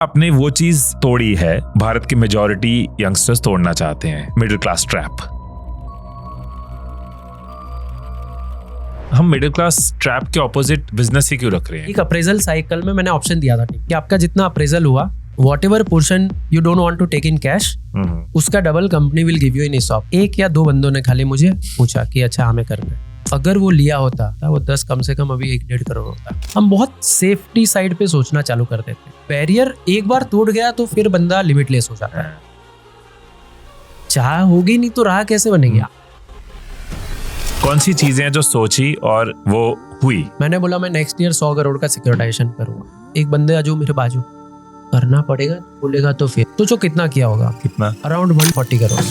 आपने वो चीज तोड़ी है भारत की मेजॉरिटी यंगस्टर्स तोड़ना चाहते हैं, मिडिल क्लास ट्रैप। हम मिडिल क्लास ट्रैप के ऑपोजिट बिजनेस ही क्यों रख रहे हैं? एक अप्रेजल साइकिल में मैंने ऑप्शन दिया था कि आपका जितना अप्रेजल हुआ, whatever portion you don't want to take in cash, उसका double company will give you in ESOP। एक या दो बंदों ने खाली मुझे पूछा कि अच्छा हमें करना है। अगर वो लिया होता वो 10 कम से कम अभी 1-1.5 करोड़ होता। हम बहुत सेफ्टी साइड पे सोचना चालू कर देते। बैरियर एक बार टूट गया तो फिर बंदा लिमिटलेस हो जाता है। चाह होगी नहीं तो राह कैसे बनेगी? कौन सी चीजें हैं जो सोची और वो हुई? मैंने बोला मैं नेक्स्ट ईयर 100 करोड़ का सिक्योरिटाइजेशन करूंगा। एक बंदे जो मेरे बाजू, करना पड़ेगा, बोलेगा तो फिर तो जो कितना किया होगा? कितना? अराउंड 140 करोड़।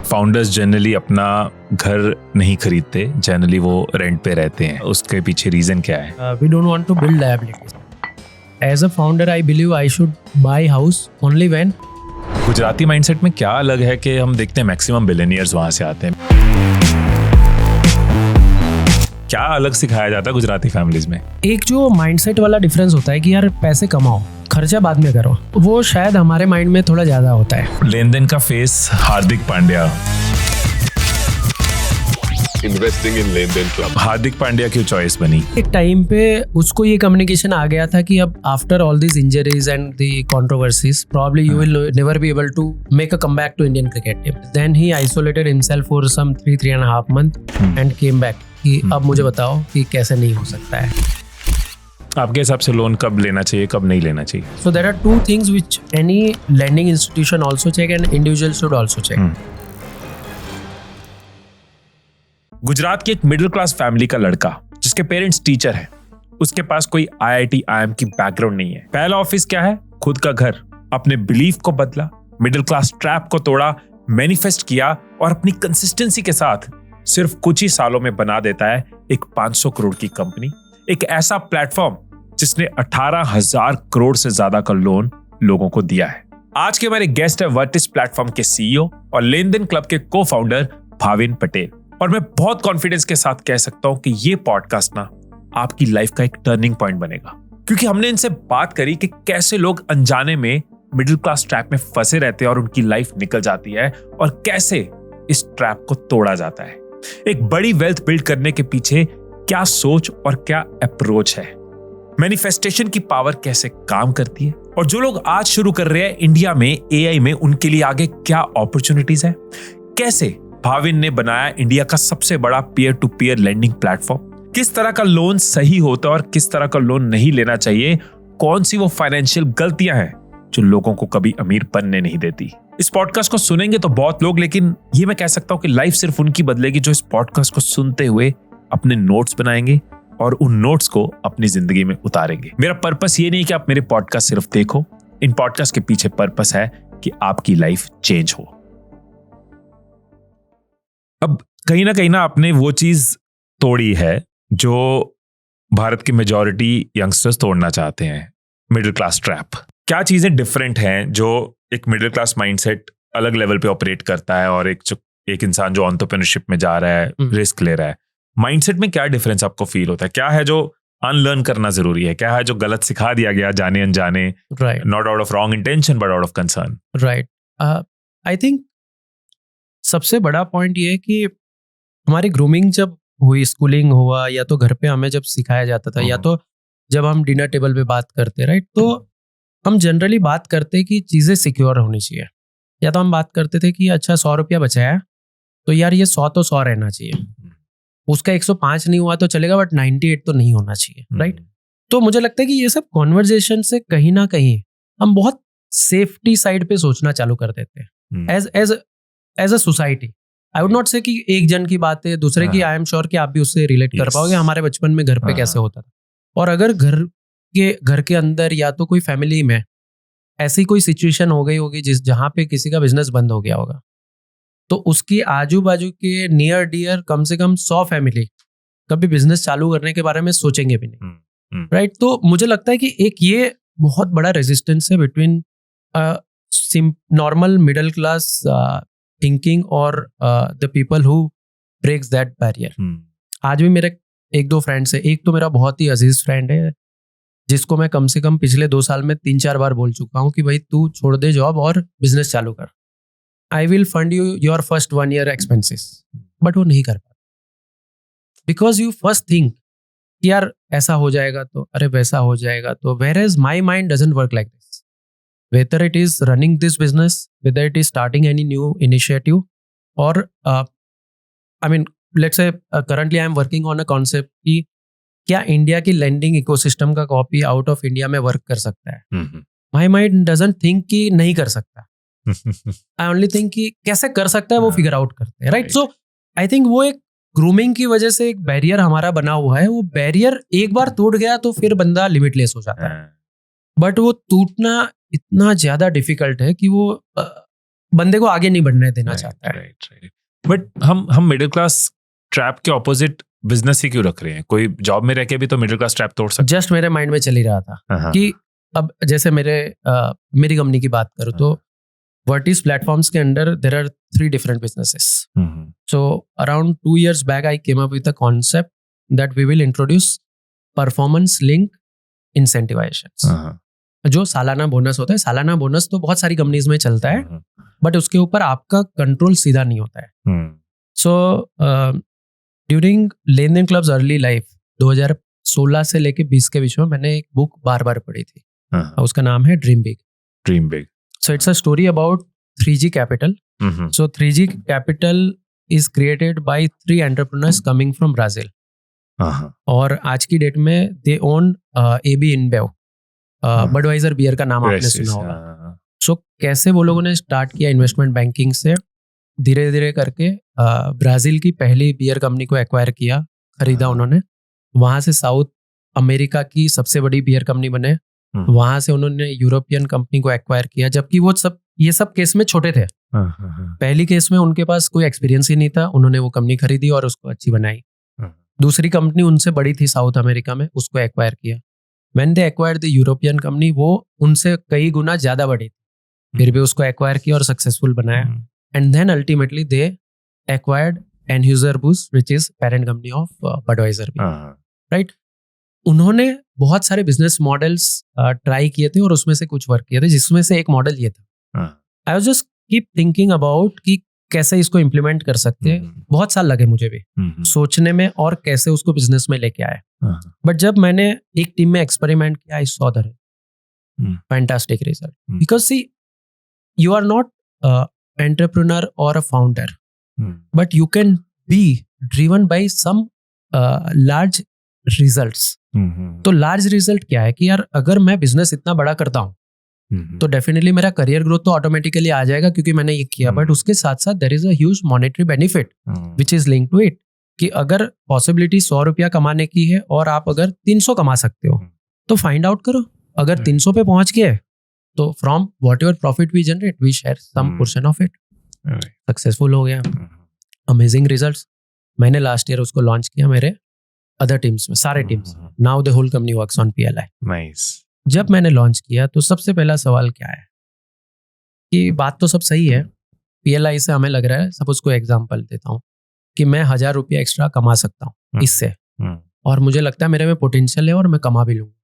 फाउंडर्स जनरली अपना घर नहीं खरीदते, जनरली वो रेंट पे रहते हैं। उसके पीछे रीजन क्या है? We don't want to build liabilities. As a founder I believe I should buy house only when. Gujarati mindset में क्या अलग है कि हम देखते हैं मैक्सिमम बिलियनियर्स वहां से आते हैं? क्या अलग सिखाया जाता है गुजराती फैमिलीज में? एक जो माइंडसेट वाला डिफरेंस होता है कि यार पैसे कमाओ, खर्चा बाद में करो, वो शायद हमारे माइंड में थोड़ा ज्यादा होता है। लेन देन का face Hardik Pandya. Investing in Len Den club. Hardik Pandya क्यों चॉइस बनी? एक टाइम पे उसको ये कम्युनिकेशन आ गया था कि अब after all this injuries and the controversies probably you will never be able to make a comeback to Indian cricket team. Then he isolated himself for some 3.5 month and came back कि अब मुझे बताओ कि कैसे नहीं हो सकता है। आपके हिसाब से लोन कब लेना चाहिए, कब नहीं लेना चाहिए? So there are two things which any lending institution also check and individual should also check. Gujarat की एक मिडिल क्लास फैमिली का लड़का जिसके पेरेंट्स टीचर हैं, उसके पास कोई IIT IIM की बैकग्राउंड नहीं है। पहला ऑफिस क्या है? खुद का घर। अपने बिलीफ को बदला, मिडिल क्लास ट्रैप को तोड़ा, मैनिफेस्ट किया और अपनी कंसिस्टेंसी के साथ सिर्फ कुछ ही सालों में बना देता है एक 500 करोड़ की कंपनी, एक ऐसा प्लेटफॉर्म जिसने 18,000 करोड़ से ज्यादा का लोन लोगों को दिया है। आज के हमारे गेस्ट है वर्टिस प्लेटफॉर्म के CEO और लेन देन क्लब के को-फाउंडर भाविन पटेल। और मैं बहुत कॉन्फिडेंस के साथ कह सकता हूं कि ये पॉडकास्ट ना आपकी लाइफ का एक टर्निंग पॉइंट बनेगा, क्योंकि हमने इनसे बात करी कि कैसे लोग अनजाने में मिडिल क्लास ट्रैप में फंसे रहते हैं और उनकी लाइफ निकल जाती है, और कैसे इस ट्रैप को तोड़ा जाता है। एक बड़ी वेल्थ बिल्ड करने के पीछे क्या सोच और क्या अप्रोच है, मैनिफेस्टेशन की पावर कैसे काम करती है, और जो लोग आज शुरू कर रहे हैं इंडिया में AI में, उनके लिए आगे क्या अपॉर्चुनिटीज है, कैसे भाविन ने बनाया इंडिया का सबसे बड़ा peer to peer lending platform, किस तरह का लोन सही होता है और किस तरह का लोन नहीं लेना चाहिए, कौन सी वो फाइनेंशियल गलतियां हैं जो लोगों को कभी अमीर बनने नहीं देती। इस पॉडकास्ट को सुनेंगे तो बहुत लोग, लेकिन ये मैं कह सकता हूं कि लाइफ सिर्फ उनकी बदलेगी जो इस पॉडकास्ट को सुनते हुए अपने नोट्स बनाएंगे और उन नोट्स को अपनी जिंदगी में उतारेंगे। मेरा पर्पस ये नहीं कि आप मेरे पॉडकास्ट सिर्फ देखो, इन पॉडकास्ट के पीछे पर्पस है कि आपकी लाइफ चेंज हो। अब कहीं ना आपने वो चीज तोड़ी है जो भारत की मेजॉरिटी यंगस्टर्स तोड़ना चाहते हैं, मिडिल क्लास ट्रैप। क्या चीजें डिफरेंट हैं जो एक मिडिल क्लास माइंडसेट अलग लेवल पे ऑपरेट करता है और एक इंसान जो एंटरप्रेन्योरशिप में जा रहा है, रिस्क ले रहा है, माइंडसेट में क्या डिफरेंस आपको फील होता है? क्या है जो अनलर्न करना जरूरी है? क्या है जो गलत सिखा दिया गया जाने अनजाने, not out of wrong intention but out of concern? Right. I think सबसे बड़ा पॉइंट ये है कि हमारी ग्रूमिंग जब हुई, स्कूलिंग हुआ, या तो घर पे हमें जब सिखाया जाता था, या तो जब हम डिनर टेबल पे बात करते, राइट, तो हम जनरली बात करते कि चीजें सिक्योर होनी चाहिए। या तो हम बात करते थे कि अच्छा 100 रुपया बचाया तो यार ये 100 तो 100 रहना चाहिए, उसका 105 नहीं हुआ तो चलेगा बट 98 तो नहीं होना चाहिए, राइट। तो मुझे लगता है कि ये सब कॉन्वर्जेशन से कहीं ना कहीं हम बहुत सेफ्टी साइड पे सोचना चालू कर देते हैं as a society. I would not say कि एक जन की बात है दूसरे की, आई एम श्योर कि आप भी उससे रिलेट कर पाओगे। हमारे बचपन में घर पे कैसे होता था, और अगर घर के अंदर या तो कोई फैमिली में ऐसी कोई सिचुएशन हो गई होगी जहां पे किसी का बिजनेस बंद हो गया होगा, तो उसकी आजू बाजू के नियर डियर कम से कम 100 फैमिली कभी बिजनेस चालू करने के बारे में सोचेंगे भी नहीं, राइट। तो मुझे लगता है कि एक ये बहुत बड़ा रेजिस्टेंस है between normal middle class thinking और the people who breaks that barrier. आज भी मेरे एक दो फ्रेंड्स है, एक तो मेरा बहुत ही अजीज फ्रेंड है जिसको मैं कम से कम पिछले 2 साल में 3-4 बार बोल चुका हूँ कि भाई तू छोड़ दे जॉब और बिजनेस चालू कर, I will fund you your first 1 year expenses. But वो नहीं कर पाता, बिकॉज यू फर्स्ट थिंक यार ऐसा हो जाएगा तो, अरे वैसा हो जाएगा तो, whereas my mind doesn't work like this. Whether it is running this business, whether it is starting any new initiative, और I mean let's say currently I am working on a concept कि क्या India की lending ecosystem का copy out of India में work कर सकता है। माई mind doesn't think कि नहीं कर सकता, आई ओनली थिंक कि कैसे कर सकता है वो फिगर आउट करते हैं, राइट। सो आई थिंक वो एक ग्रूमिंग की वजह से एक बैरियर हमारा बना हुआ है, वो बैरियर एक बार टूट गया तो फिर बंदा लिमिटलेस हो जाता है, बट वो टूटना इतना ज्यादा डिफिकल्ट है कि वो बंदे को आगे नहीं बढ़ने देना चाहता है। बट हम मिडिल क्लास ट्रैप के ऑपोजिट बिजनेस ही क्यों रख रहे हैं? कोई जॉब में रह के भी तो मिडिल क्लास ट्रैप तोड़ सकता जस्ट मेरे माइंड में चल ही रहा था कि अब जैसे मेरी कंपनी की बात करूँ तो वर्टिस प्लेटफॉर्म्स के under there are 3 different businesses. So around 2 years back I came up with a concept that we will introduce performance link incentivizations, जो सालाना बोनस होता है। सालाना बोनस तो बहुत सारी कंपनीज में चलता है, बट उसके ऊपर आपका कंट्रोल सीधा नहीं होता है। सो ड्यूरिंग लेन-देन क्लब्स अर्ली लाइफ 2016 से लेके 20 के बीच में मैंने एक बुक बार बार पढ़ी थी, उसका नाम है dream big. So it's a story about 3G Capital. So 3G Capital is created by 3 entrepreneurs coming from Brazil. और आज की डेट में they own AB InBev, Budweiser beer का नाम आपने सुना होगा। So कैसे वो लोगों ने स्टार्ट किया इन्वेस्टमेंट बैंकिंग से, धीरे धीरे करके ब्राजील की पहली बियर कंपनी को एक्वायर किया, खरीदा उन्होंने, वहां से साउथ अमेरिका की सबसे बड़ी बियर कंपनी बने, वहां से उन्होंने यूरोपियन कंपनी को एक्वायर किया, जबकि वो ये सब केस में छोटे थे। पहली केस में उनके पास कोई एक्सपीरियंस ही नहीं था, उन्होंने वो कंपनी खरीदी और उसको अच्छी बनाई। दूसरी कंपनी उनसे बड़ी थी साउथ अमेरिका में, उसको एक्वायर किया। When they acquired the European company, वो उनसे कई गुना ज्यादा बड़ी थी, फिर भी उसको एक्वायर किया और सक्सेसफुल बनाया। And then ultimately they acquired Anheuser Busch which is parent company of Budweiser, right. उन्होंने बहुत सारे बिजनेस मॉडल्स ट्राई किए थे और उसमें से कुछ वर्क किए थे, जिसमें से एक मॉडल ये था। I was just keep thinking about कि कैसे इसको इम्प्लीमेंट कर सकते हैं। बहुत साल लगे मुझे भी सोचने में और कैसे उसको बिजनेस में लेके आए। बट जब मैंने एक टीम में एक्सपेरिमेंट किया, I saw the fantastic result, because see you are not entrepreneur और a founder, but you can be driven by some large results. तो लार्ज रिजल्ट क्या है कि यार अगर मैं बिजनेस इतना बड़ा करता हूँ तो डेफिनेटली मेरा करियर ग्रोथ तो ऑटोमेटिकली आ जाएगा क्योंकि मैंने ये किया, बट उसके साथ साथ there is a huge monetary benefit which is linked to it, कि अगर पॉसिबिलिटी 100 रुपया कमाने की है और आप अगर 300 कमा सकते हो तो फाइंड आउट करो। अगर 300 पे पहुंच गए तो from whatever profit we generate we share some portion of it. Successful हो गया, अमेजिंग रिजल्ट्स। मैंने लास्ट ईयर उसको लॉन्च किया मेरे अदर टीम्स में, सारे teams. Now the whole company works on PLI। Nice. जब मैंने लॉन्च किया तो सबसे पहला सवाल क्या है कि बात तो सब सही है, PLI से हमें लग रहा है, सपोज कोई एग्जांपल देता हूँ कि मैं 1000 रुपया एक्स्ट्रा कमा सकता हूँ इससे, और मुझे लगता है मेरे में पोटेंशियल है और मैं कमा भी लूंगा।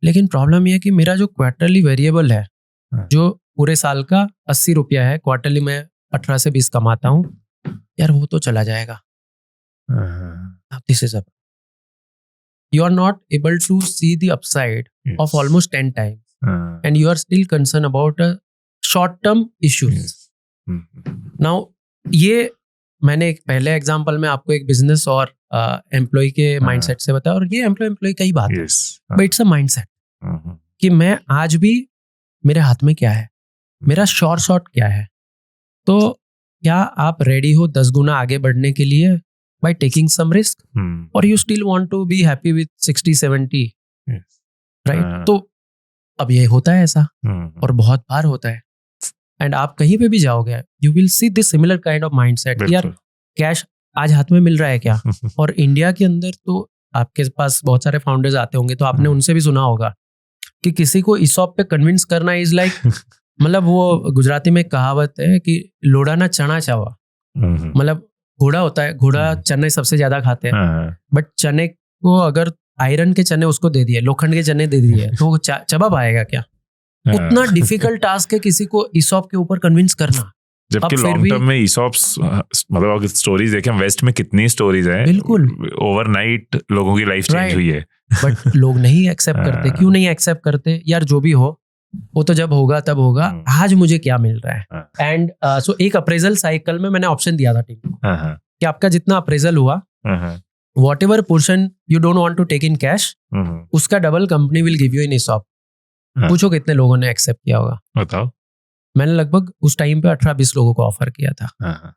लेकिन प्रॉब्लम यह है कि मेरा जो क्वार्टरली वेरिएबल है, जो पूरे साल का 80 रुपया है, क्वार्टरली मैं 18 से 20 कमाता हूँ, यार वो तो चला जाएगा। This is a you are not able to see the upside of almost 10 times and you are still concerned about a short term issues. Now ये मैंने एक पहले एग्जांपल में आपको एक बिजनेस और एम्प्लॉय के माइंडसेट से बताया, और ये एम्प्लॉय का ही बात है, बट इट्स अ माइंडसेट कि मैं आज भी मेरे हाथ में क्या है, मेरा शॉर्ट क्या है। तो क्या आप रेडी हो 10 गुना आगे बढ़ने के लिए by taking some risk, or you still want to be happy with 60-70, right? तो अब ये होता है ऐसा, और बहुत बार होता है, एंड आप कहीं पे भी जाओगे you will see this similar kind of mindset कि यार कैश आज हाथ में मिल रहा है क्या। और इंडिया के अंदर तो आपके पास बहुत सारे फाउंडर्स आते होंगे, तो आपने उनसे भी सुना होगा कि किसी को ESOP पे कन्विंस करना इज लाइक मतलब वो गुजराती में कहावत है कि लोड़ा ना चना चावा, मतलब घोड़ा होता है, घोड़ा चने सबसे ज्यादा खाते हैं, बट चने को अगर आयरन के चने उसको दे दिए, लोखंड के चने दे दिए तो वो चबा पाएगा क्या? उतना डिफिकल्ट टास्क है किसी को ईसॉप के ऊपर कन्विंस करना। जबकि लॉन्ग टर्म में ईसॉप्स, मतलब अगर स्टोरीज देखें वेस्ट में कितनी स्टोरीज हैं, बिल्कुल ओवरनाइट लोगों की लाइफ चेंज हुई है, बट लोग नहीं एक्सेप्ट करते। क्यों नहीं एक्सेप्ट करते? यार जो भी हो वो तो जब होगा तब होगा, आज मुझे क्या मिल रहा है। एंड सो एक अप्रेजल साइकिल में मैंने ऑप्शन दिया था टीम को कि आपका जितना अप्रेजल हुआ, whatever portion you don't want to take in cash, उसका double company will give you in ESOP. पूछो कितने लोगों ने एक्सेप्ट किया होगा? बताओ। मैंने लगभग उस टाइम पे 18-20 लोगों को ऑफर किया था।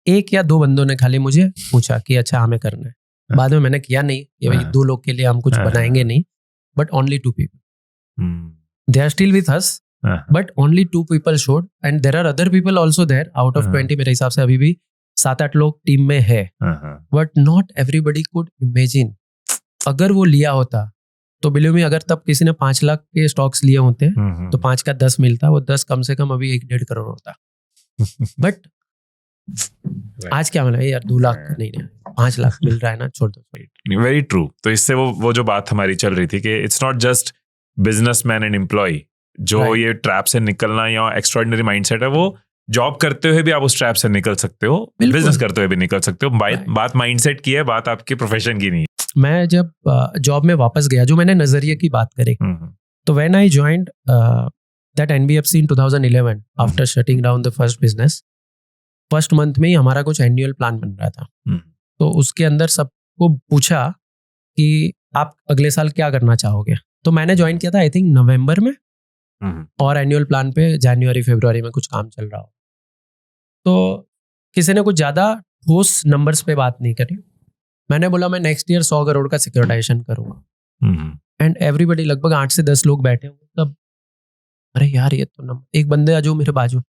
एक या दो बंदों ने खाली मुझे पूछा कि अच्छा हमें करना है। बाद में मैंने किया नहीं कि भाई 2 लोग के लिए हम कुछ बनाएंगे नहीं, but only 2 people. They are still with us, but only 2 people showed, and there are other people also there. Out of 20 मेरे हिसाब से अभी भी 7-8 लोग टीम में है, but not everybody could imagine. अगर वो लिया होता तो बिलीव मी, अगर तब किसी ने 5 लाख के स्टॉक्स लिए होते तो 5 का 10 मिलता, वो 10 कम से कम अभी 1-1.5 करोड़ होता। बट आज क्या मिला यार, 2 लाख नहीं, 5 लाख मिल रहा है ना, छोड़ दो। Very true. तो इससे वो जो बात हमारी चल रही थी कि it's not just businessman and employ, जो ये ट्रैप से निकलना या एक्स्ट्राऑर्डिनरी माइंडसेट है, वो जॉब करते हुए भी आप उस ट्रैप से निकल सकते हो, बिजनेस करते हुए भी निकल सकते हो। बात माइंडसेट की है, बात आपके प्रोफेशन की नहीं। मैं जब जॉब में वापस गया, जो मैंने नजरिए की बात करी, तो when I joined that NBFC in 2011 after shutting down the first business, first month में ही हमारा कुछ एनुअल प्लान बन रहा था। तो उसके अंदर सबको पूछा कि आप अगले साल क्या करना चाहोगे। तो मैंने ज्वाइन किया था आई थिंक नवंबर में, और एनुअल प्लान पे जनवरी-फरवरी में कुछ काम चल रहा हो। तो किसी ने कुछ ज्यादा ठोस नंबर्स पे बात नहीं करी। मैंने बोला मैं नेक्स्ट ईयर 100 करोड़ का सिक्योरिटाइजेशन करूंगा। एंड एवरीबडी, लगभग 8 से 10 लोग बैठे हुए तब, अरे यार ये तो नंबर, एक बंदे जो मेरे बाजू,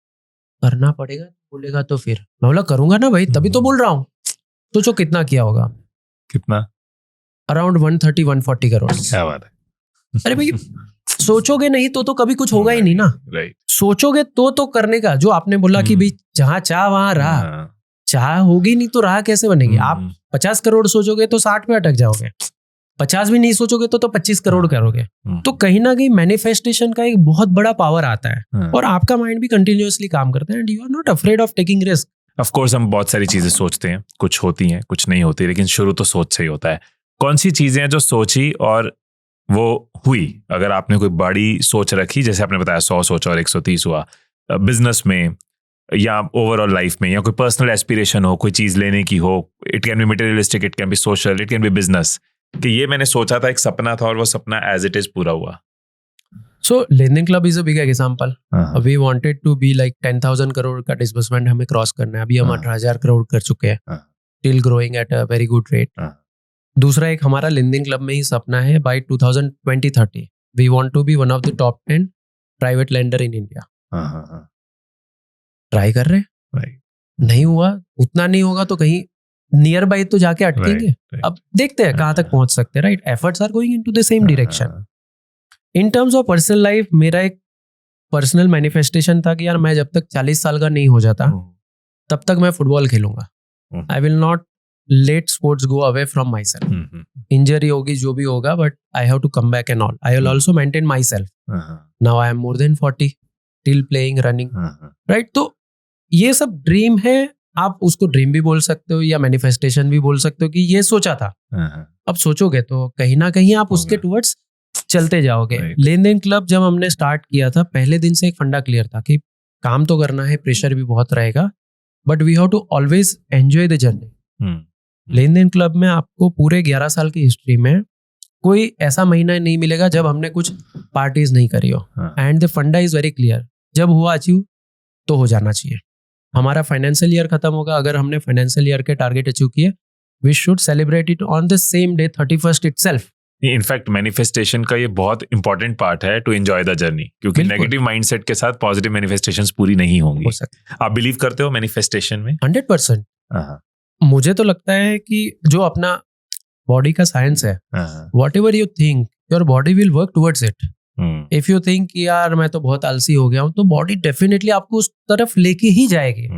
करना पड़ेगा, बोलेगा तो फिर। मैं बोला करूंगा ना भाई, तभी तो बोल रहा हूँ। तो जो कितना किया होगा? कितना? अराउंड 130-140 करोड़। क्या बात है। अरे भाई सोचोगे नहीं तो कभी कुछ होगा ही नहीं ना। राइट। सोचोगे तो करने का, जो आपने बोला कि भाई जहां चाह वहां राह, चाह होगी नहीं तो राह कैसे बनेगी? आप 50 करोड़ सोचोगे तो 60 पे अटक जाओगे, 50 भी नहीं सोचोगे तो 25 करोड़ करोगे। तो कहीं ना कहीं मैनिफेस्टेशन का एक बहुत बड़ा पावर आता है, और आपका माइंड भी कंटिन्यूअसली काम करता है, and you are not afraid of taking risk. Of course हम बहुत सारी चीजें सोचते हैं, कुछ होती हैं कुछ नहीं होती, लेकिन शुरू तो सोच से ही होता है। कौन सी चीजें हैं जो सोची और वो हुई? अगर आपने कोई बड़ी सोच रखी, जैसे आपने बताया 100 सोचा और 130 हुआ, बिजनेस में या ओवरऑल लाइफ में, या कोई पर्सनल एस्पिरेशन हो, कोई चीज लेने की हो, it can be materialistic, it can be social, it can be business, कि ये मैंने सोचा था, एक सपना था और वो सपना एज इट इज पूरा हुआ। So Lenden club is a big example. We wanted to be like 10,000 crore का डिसबर्समेंट हमें क्रॉस करना है। अभी हम 18,000 करोड़ कर चुके हैं, till growing at a very good rate. दूसरा एक हमारा लेनदेन क्लब में ही सपना है, bye 2020-30 we want to B one of the top 10 private lender in India. Try कर रहे हैं, नहीं हुआ, उतना नहीं होगा तो कहीं नियर बाय तो जाके अटकेंगे। अब देखते हैं कहाँ तक पहुंच सकते हैं। Right, efforts are going into the same direction. In terms of personal life, मेरा एक पर्सनल मैनिफेस्टेशन था कि यार मैं जब तक 40 साल का नहीं हो जाता तब तक मैं फुटबॉल खेलूंगा। I will not let sports go away from myself. Injury होगी जो भी होगा, but I have to come back and all. I will also maintain myself. Now I am more than 40, till playing, running. Right, तो ये सब dream है। आप उसको ड्रीम भी बोल सकते हो या मैनिफेस्टेशन भी बोल सकते हो कि ये सोचा था। अब सोचोगे तो कहीं ना कहीं आप उसके टुवर्ड्स चलते जाओगे। लेनदेन क्लब जब हमने स्टार्ट किया था, पहले दिन से एक फंडा क्लियर था कि काम तो करना है, प्रेशर भी बहुत रहेगा, but we have to always enjoy the journey. Lenden club में आपको पूरे 11 साल की हिस्ट्री में कोई ऐसा महीना नहीं मिलेगा जब हमने कुछ पार्टीज नहीं करी हो। एंड द फंडा इज वेरी क्लियर, जब हुआ अचीव तो हो जाना चाहिए। हमारा फाइनेंशियल ईयर खत्म होगा, अगर हमने फाइनेंशियल ईयर के टारगेट अचीव किए, we should celebrate it on the same day 31st itself. In fact manifestation का ये बहुत इंपॉर्टेंट पार्ट है टू एंजॉय द जर्नी, क्योंकि नेगेटिव माइंडसेट के साथ पॉजिटिव मैनिफेस्टेशंस पूरी नहीं होंगी। आप बिलीव करते हो मैनिफेस्टेशन में? 100%। मुझे तो लगता है कि जो अपना बॉडी का साइंस है, what ever you think your body will work towards it. If you think यार मैं तो बहुत आलसी हो गया हूँ, तो बॉडी डेफिनेटली आपको उस तरफ लेके ही जाएगी।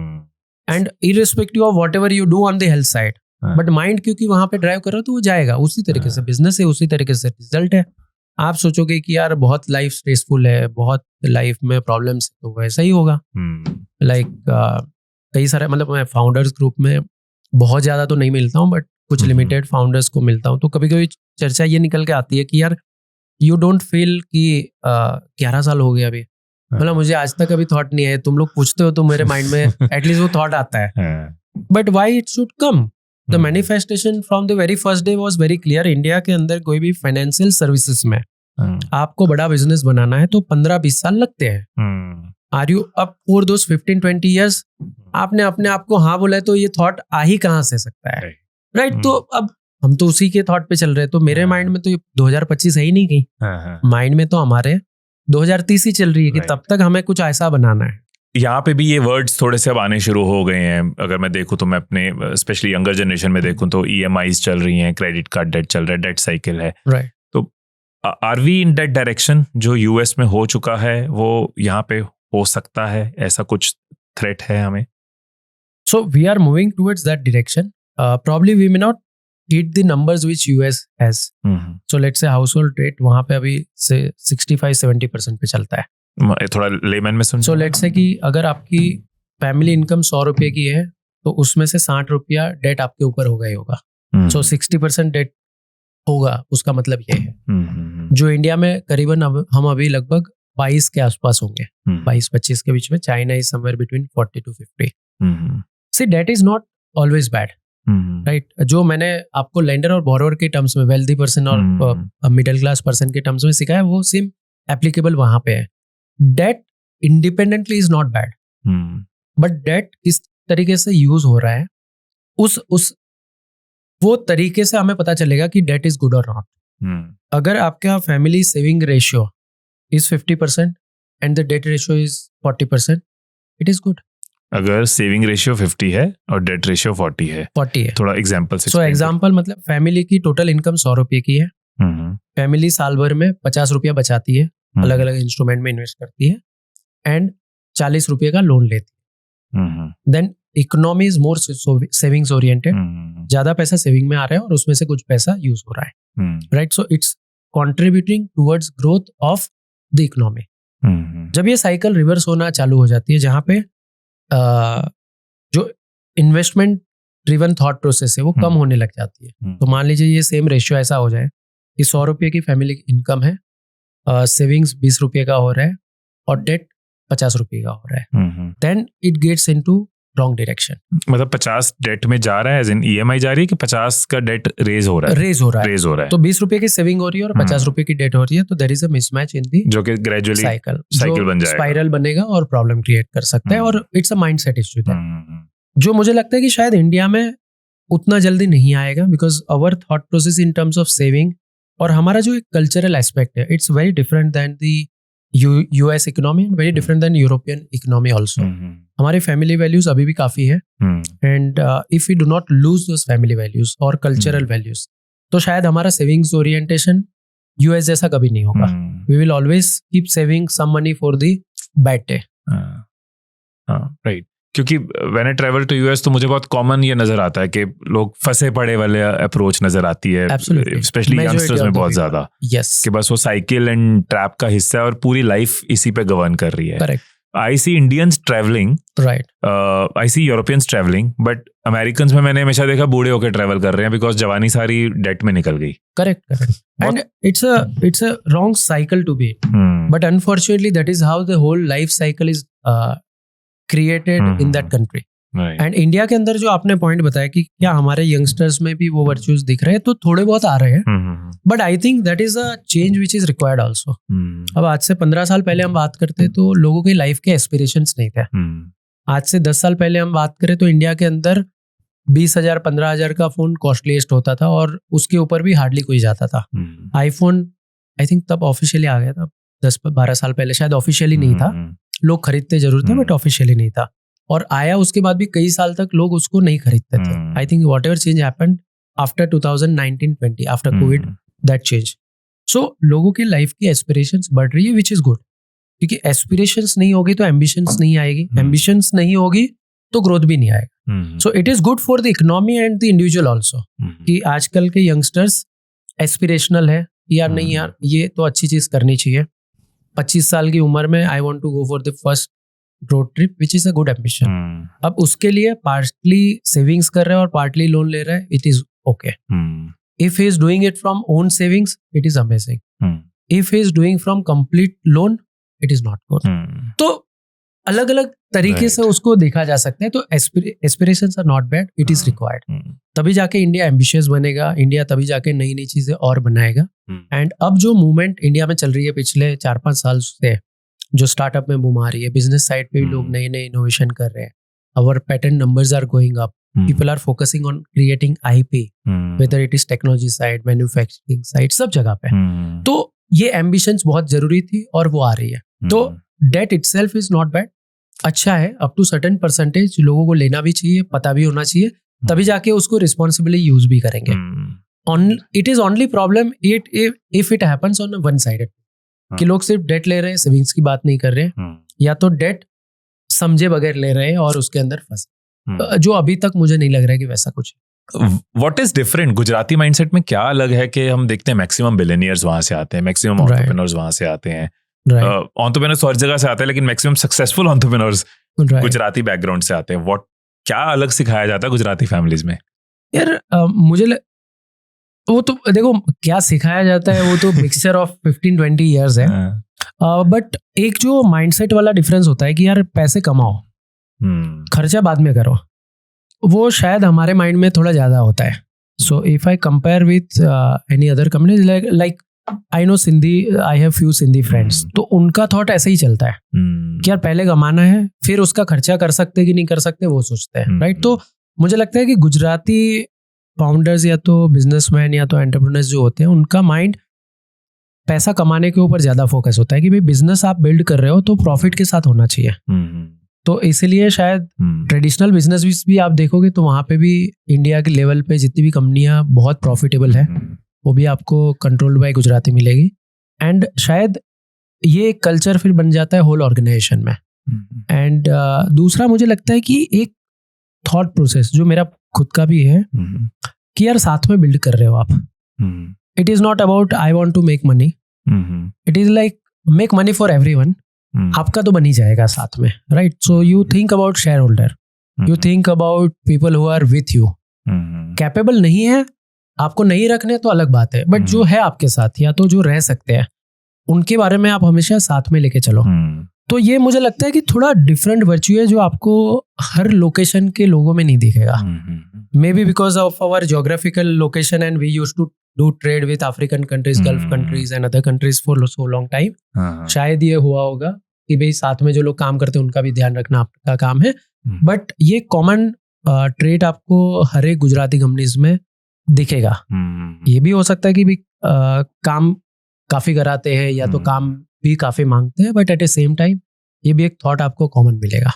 And irrespective of whatever you do on the health side, हाँ। बट माइंड क्योंकि वहां पे ड्राइव कर रहा हो तो वो जाएगा उसी तरीके से। हाँ। बिजनेस है उसी तरीके से रिजल्ट है। आप सोचोगे कि यार बहुत लाइफ स्ट्रेसफुल है, बहुत लाइफ में प्रॉब्लम्स, तो वैसा ही होगा। लाइक कई सारे, मतलब मैं फाउंडर्स ग्रुप में बहुत ज़्यादा तो नहीं मिलता हूँ, बट कुछ लिमिटेड फाउंडर्स को मिलता हूँ, तो कभी कभी चर्चा ये निकल के आती है कि यार यू डोंट फील कि 11 साल हो गए अभी, मतलब मुझे आज तक अभी थॉट नहीं है। तुम लोग पूछते हो तो मेरे माइंड में एटलीस्ट वो थॉट आता है, but why it should come. The manifestation from the very first day was very clear. India के अंदर कोई भी फाइनेंशियल सर्विसेज में आपको बड़ा बिजनेस बनाना है तो 15-20 साल लगते हैं। Are you up for those 15-20 years? आपने अपने आप को हाँ बोला है तो ये थॉट आ ही कहाँ से सकता है, राइट? तो अब हम तो उसी के थॉट पे चल रहे हैं, तो मेरे माइंड में तो ये 2025 है ही नहीं कहीं। माइंड में तो हमारे 2030 ही चल रही है कि तब तक हमें कुछ ऐसा बनाना है। यहाँ पे भी ये वर्ड्स थोड़े से अब आने शुरू हो गए हैं। अगर मैं देखूँ तो मैं अपने स्पेशली यंगर जनरेशन में देखूँ तो EMIs चल रही हैं, क्रेडिट कार्ड डेट चल रहा है, डेट साइकिल है, राइट? तो are we in that direction? जो US में हो चुका है वो यहाँ पे हो सकता है? ऐसा कुछ थ्रेट है हमें? So we are moving towards that direction. Probably we may not hit the numbers which US has. So let's say household rate वहाँ पे अभी से 65-70% पे चलता है। थोड़ा लेमन में समझो। So let's say कि अगर आपकी फैमिली इनकम 100 रुपये की है तो उसमें से 60 रुपया डेट आपके ऊपर होगा ही होगा। So 60% डेट होगा, उसका मतलब ये है। जो इंडिया में करीबन हम अभी लगभग 22 के आसपास होंगे, 22-25 के बीच में। China is somewhere between 40 to 50। See, that is not always bad, right? जो मैंने आपको लेंडर और बोरोवर के टर्म्स में, वेल्दी पर्सन और मिडिल क्लास पर्सन के टर्म्स में सिखाया, वो सेम एप्लीकेबल वहां पे है। Debt independently is not bad, but debt किस तरीके से यूज हो रहा है उस वो तरीके से हमें पता चलेगा कि डेट इज गुड और नॉट। अगर आपका family saving ratio is 50% and the debt ratio is 40%, it is good. अगर सेविंग रेशियो 50 है और डेट रेशियो 40 है, थोड़ा एग्जांपल से। सो एग्जांपल मतलब फैमिली की टोटल इनकम 100 रुपये की है, फैमिली साल भर में 50 रुपया बचाती है, अलग अलग इंस्ट्रूमेंट में इन्वेस्ट करती है, एंड 40 रुपये का लोन लेती है। Then economy is more savings oriented, ज्यादा पैसा सेविंग में आ रहा है और उसमें से कुछ पैसा यूज हो रहा है, right? So it's contributing towards growth of the economy. जब ये साइकिल रिवर्स होना चालू हो जाती है, जहाँ पे जो इन्वेस्टमेंट ड्रिवन थॉट प्रोसेस है वो कम होने लग जाती है। तो मान लीजिए ये सेम रेशियो ऐसा हो जाए कि 100 रुपये की फैमिली की इनकम है, सेविंग्स 20 रुपये का हो रहा है और डेट 50 रुपये का हो रहा है, then it gets into wrong direction. मतलब 50 डेट में जा रहा है, एज इन EMI जा रही है, कि 50 का डेट रेज हो रहा है? रेज हो रहा है। तो 20 रुपये की सेविंग हो रही है और 50 रुपये की डेट हो रही है, तो there is a mismatch in the, जो कि ग्रेजुअली साइकिल बन जाएगा, स्पाइरल बनेगा और प्रॉब्लम क्रिएट कर सकता है, और इट्स अ माइंडसेट इश्यू है जो मुझे लगता है कि शायद इंडिया में उतना जल्दी नहीं आएगा, because our thought process in terms of saving और हमारा जो एक कल्चरल एस्पेक्ट है, it's very different than the US economy and very different than European economy also. हमारी फैमिली वैल्यूज अभी भी काफी है, and if you do not lose those family values और कल्चरल वैल्यूज, तो शायद हमारा सेविंग्स ओरिएंटेशन US जैसा कभी नहीं होगा। We will always keep saving some money for the bad day. Right, क्योंकि when I travel to US तो मुझे बहुत कॉमन ये नजर आता है कि लोग फंसे पड़े वाले अप्रोच नजर आती है, स्पेशली यंगस्टर्स में बहुत ज्यादा, कि बस वो साइकिल एंड ट्रैप का हिस्सा है और पूरी लाइफ इसी पे गवर्न कर रही है। Correct. I see Indians traveling, right? I see Europeans traveling, but Americans में मैंने हमेशा देखा बूढ़े होकर ट्रैवल कर रहे हैं, बिकॉज जवानी सारी डेट में निकल गई। Correct. And it's a wrong cycle to be, but unfortunately that is how the whole life cycle is created in that country. And India के अंदर जो आपने पॉइंट बताया कि क्या हमारे यंगस्टर्स में भी वो वर्च्यूज दिख रहे हैं, तो थोड़े बहुत आ रहे हैं, but I think that is a change which is required also. अब आज से 15 साल पहले हम बात करते तो लोगों की लाइफ के एस्पिरेशंस नहीं थे। आज से 10 साल पहले हम बात करें तो इंडिया के अंदर 20,000 15,000 का फोन कॉस्टलीस्ट होता था और उसके ऊपर भी हार्डली कोई जाता था। आईफोन आई थिंक तब ऑफिशियली आ गया था, 10-12 साल पहले शायद ऑफिशियली नहीं था, लोग खरीदते जरूर थे बट ऑफिशियली नहीं था, और आया उसके बाद भी कई साल तक लोग उसको नहीं खरीदते थे। I think whatever change happened after 2019-20 after covid, that change. So लोगों की लाइफ की एस्पिरेशंस बढ़ रही है, विच इज गुड, क्योंकि एस्पिरेशंस नहीं होगी तो एम्बिशंस नहीं आएगी, एम्बिशंस नहीं होगी तो ग्रोथ भी नहीं आएगा. So it is good for the economy and the individual also कि आजकल के यंगस्टर्स एस्पिरेशनल है यार, नहीं यार ये तो अच्छी चीज करनी चाहिए. 25 साल की उम्र में I want to go for the first road trip which is a good ambition. अब उसके लिए पार्टली सेविंग्स कर रहे हैं और पार्टली लोन ले रहे हैं, it is okay. If he is doing it from own savings, it is amazing. If he is doing from complete loan, it is not good. तो अलग अलग तरीके से उसको देखा जा सकता है. तो aspirations are not bad, it is required. तभी जाके इंडिया एम्बिशियस बनेगा, इंडिया तभी जाके नई नई चीजें और बनाएगा. एंड अब जो मूवमेंट इंडिया में चल रही है पिछले 4-5 साल से, जो स्टार्टअप में बूम आ रही है, बिजनेस साइड पे भी लोग नए नए इनोवेशन कर रहे हैं. Our patent numbers are going up. People are focusing on creating IP, whether it is technology side, manufacturing side, सब जगह पे. तो ये एम्बिशंस बहुत जरूरी थी और वो आ रही है. तो debt itself is not bad, अच्छा है. अप टू सर्टेन परसेंटेज लोगों को लेना भी चाहिए, पता भी होना चाहिए, तभी जाके उसको रिस्पॉन्सिबली यूज भी करेंगे. It is only problem if it happens on one sided, कि लोग सिर्फ डेट ले रहे हैं, सेविंग्स की बात नहीं कर रहे हैं, या तो डेट समझे बगैर ले रहे हैं और उसके अंदर फंसे, जो अभी तक मुझे नहीं लग रहा है कि वैसा कुछ. What is different Gujarati mindset में? क्या अलग है कि हम देखते हैं मैक्सिमम बिलियनियर्स वहां से आते हैं, मैक्सिमम एंटरप्रेन्योर्स वहां से आते हैं, एंटरप्रेन्योर्स हर जगह से आते हैं, लेकिन maximum successful entrepreneurs Gujarati background से आते हैं. क्या अलग सिखाया जाता है गुजराती फैमिलीज में? यार मुझे वो तो देखो क्या सिखाया जाता है, वो तो मिक्सचर ऑफ 15-20 इयर्स है. बट एक जो माइंडसेट वाला डिफरेंस होता है कि यार पैसे कमाओ, खर्चा बाद में करो, वो शायद हमारे माइंड में थोड़ा ज्यादा होता है. So if I compare with any other company like I know Sindhi, I have few Sindhi friends, तो उनका थॉट ऐसे ही चलता है कि यार पहले कमाना है, फिर उसका खर्चा कर सकते कि नहीं कर सकते वो सोचते हैं, राइट. तो मुझे लगता है कि गुजराती फाउंडर्स या तो बिजनेसमैन या तो एंटरप्रेन्योर्स जो होते हैं, उनका माइंड पैसा कमाने के ऊपर ज्यादा फोकस होता है कि भाई बिजनेस आप बिल्ड कर रहे हो तो प्रॉफिट के साथ होना चाहिए. तो इसीलिए शायद ट्रेडिशनल बिजनेस भी आप देखोगे तो वहां पे भी इंडिया के लेवल पे जितनी भी कंपनियां बहुत प्रॉफिटेबल है, वो भी आपको कंट्रोल्ड बाय गुजराती मिलेगी. एंड शायद ये कल्चर फिर बन जाता है होल ऑर्गेनाइजेशन में. एंड दूसरा मुझे लगता है कि एक थॉट प्रोसेस जो मेरा खुद का भी है कि यार साथ में बिल्ड कर रहे हो आप. It is not about I want to make money, it is like make money for everyone. आपका तो बन ही जाएगा साथ में, right. So you think about share holder, you think about people who are with you. Capable नहीं है, आपको नहीं रखने तो अलग बात है, बट जो है आपके साथ या तो जो रह सकते हैं, उनके बारे में आप हमेशा साथ में लेके चलो. तो ये मुझे लगता है कि थोड़ा डिफरेंट वर्च्यू है जो आपको हर लोकेशन के लोगों में नहीं दिखेगा. Maybe because of our geographical location and we used to do trade with African countries, gulf countries and other countries for so long time. शायद ये हुआ होगा कि भाई साथ में जो लोग काम करते हैं उनका भी ध्यान रखना आपका काम है. बट ये कॉमन ट्रेड आपको हर एक गुजराती कंपनीज में दिखेगा. ये भी हो सकता है कि भी काम काफी कराते हैं या तो काम भी काफी मांगते हैं, but at A same time ये भी एक थॉट आपको कॉमन मिलेगा.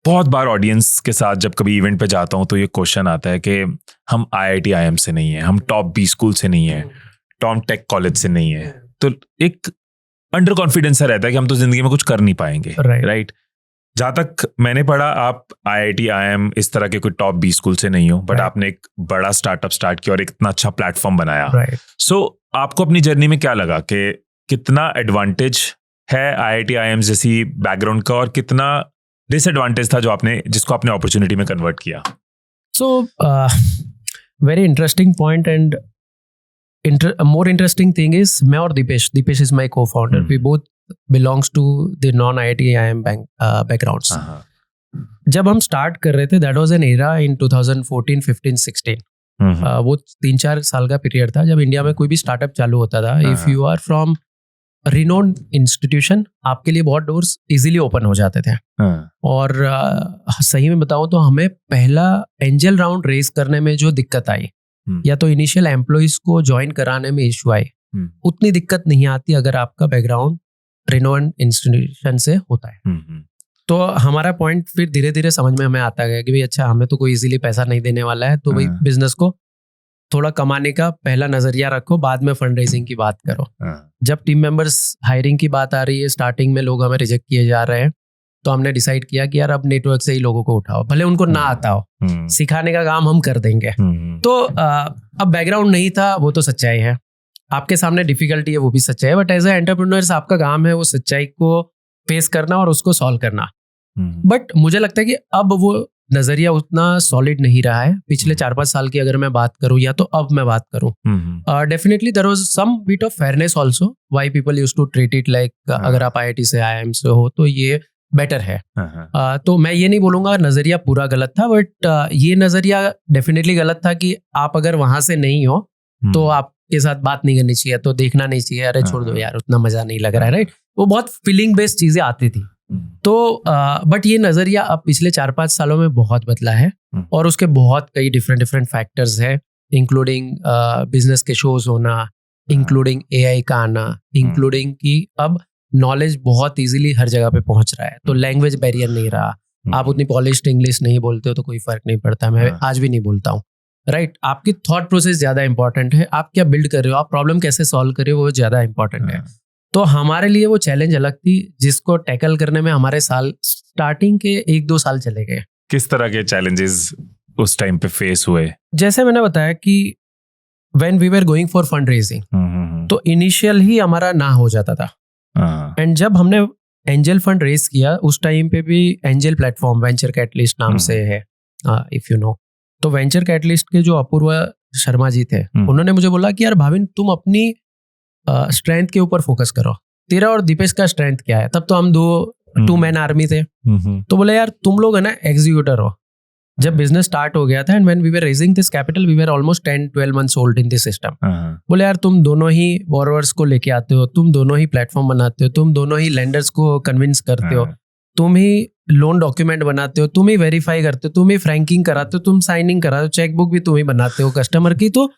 बहुत बार ऑडियंस के साथ जब कभी इवेंट पे जाता हूँ तो ये क्वेश्चन आता है कि हम IIT IIM से नहीं है, हम टॉप B स्कूल से नहीं है, टॉप टेक कॉलेज से नहीं है, तो एक अंडर कॉन्फिडेंस रहता है कि हम तो जिंदगी में कुछ कर नहीं पाएंगे, राइट. जहां तक मैंने पढ़ा आप IIT IIM इस तरह के कोई टॉप B स्कूल से नहीं हो, बट आपने एक बड़ा स्टार्टअप स्टार्ट किया और एक इतना अच्छा प्लेटफॉर्म बनाया. सो आपको अपनी जर्नी में क्या लगा कि कितना एडवांटेज है IIT IIM जैसी बैकग्राउंड का और कितना डिसएडवांटेज था जिसको आपने अपॉर्चुनिटी में कन्वर्ट किया? So very interesting point and more interesting thing is मैं और Deepesh is my co-founder, we both belongs to the non-IIT IIM backgrounds. जब हम स्टार्ट कर रहे थे, that was an era in 2014, 15, 16. वो 3-4 साल का पीरियड था जब इंडिया में कोई भी स्टार्टअप चालू होता था. If you are from renowned institution, आपके लिए बहुत डोर्स इजीली ओपन हो जाते थे. और सही में बताऊं तो हमें पहला एंजल राउंड रेस करने में जो दिक्कत आई या तो इनिशियल एम्प्लॉइज को ज्वाइन कराने में इशू आई, उतनी दिक्कत नहीं आती अगर आपका बैकग्राउंड रिनोन्ड इंस्टीट्यूशन से होता है. तो हमारा पॉइंट फिर धीरे धीरे समझ में हमें आता गया कि भाई अच्छा, हमें तो कोई इजीली पैसा नहीं देने वाला है, तो भाई बिजनेस को थोड़ा कमाने का पहला नजरिया रखो, बाद में फंड रेजिंग की बात करो. जब टीम मेंबर्स हायरिंग की बात आ रही है, स्टार्टिंग में लोग हमें रिजेक्ट किए जा रहे हैं, तो हमने डिसाइड किया कि यार अब नेटवर्क से ही लोगों को उठाओ, भले उनको ना आता हो, सिखाने का काम हम कर देंगे। तो अब बैकग्राउंड नहीं था, वो तो सच्चाई है। आपके सामने डिफिकल्टी है, वो भी सच्चाई है। बट एज ए एंटरप्रेन्योर्स आपका काम है वो सच्चाई को फेस करना और उसको सॉल्व करना। बट मुझे लगता है कि अब वो नजरिया उतना सॉलिड नहीं रहा है। पिछले 4-5 साल की अगर मैं बात करूं या तो अब मैं बात करूं, definitely there was some bit of fairness also why people used to treat it like अगर आप आईआईटी से आईआईएम से हो तो ये बेटर है। तो मैं ये नहीं बोलूंगा नजरिया पूरा गलत था, बट ये नजरिया डेफिनेटली गलत था कि आप अगर वहां से नहीं हो तो आपके साथ बात नहीं करनी चाहिए, तो देखना नहीं चाहिए, अरे छोड़ दो यार उतना मजा नहीं लग रहा है, राइट। वो बहुत फीलिंग बेस्ड चीजें आती थी। तो बट ये नजरिया अब पिछले 4-5 सालों में बहुत बदला है और उसके बहुत कई डिफरेंट फैक्टर्स है, इंक्लूडिंग बिजनेस के शोज होना, इंक्लूडिंग एआई का आना, इंक्लूडिंग कि अब नॉलेज बहुत इजीली हर जगह पे पहुंच रहा है, तो लैंग्वेज बैरियर नहीं रहा। आप उतनी पॉलिश्ड इंग्लिश नहीं बोलते हो तो कोई फर्क नहीं पड़ता, मैं आज भी नहीं बोलता हूँ, राइट। आपकी थॉट प्रोसेस ज्यादा इंपॉर्टेंट है, आप क्या बिल्ड कर रहे हो, आप प्रॉब्लम कैसे सॉल्व कर रहे हो, वो ज्यादा इंपॉर्टेंट है। तो हमारे लिए वो चैलेंज अलग थी जिसको टैकल करने में हमारे साल स्टार्टिंग के 1-2 साल चले गए। किस तरह के चैलेंजेस उस टाइम पे फेस हुए? जैसे मैंने बताया कि when we were going for fund raising, तो इनिशियल ही हमारा ना हो जाता था। एंड जब हमने एंजल फंड रेज किया उस टाइम पे भी एंजल प्लेटफॉर्म वेंचर कैटलिस्ट नाम से है, इफ यू नो। तो वेंचर कैटलिस्ट के जो अपूर्वा शर्मा जी थे, उन्होंने मुझे बोला कि यार भाविन तुम अपनी स्ट्रेंथ के ऊपर फोकस करो, तेरा और दीपेश का स्ट्रेंथ क्या है। तब तो हम 2 मैन आर्मी थे। तो बोले यार तुम लोग है ना एग्जीक्यूटर हो। जब बिजनेस स्टार्ट हो गया था and when we were raising this capital we were almost 10-12 months old in this system. बोले यार तुम दोनों ही बोरोवर्स को लेके आते हो, तुम दोनों ही प्लेटफॉर्म बनाते हो, तुम दोनों ही लेंडर्स को कन्विंस करते हो, तुम ही लोन डॉक्यूमेंट बनाते हो, तुम ही वेरीफाई करते हो, तुम ही फ्रैंकिंग कराते हो, तुम साइनिंग कराते हो, चेकबुक भी तुम ही बनाते हो कस्टमर की। तो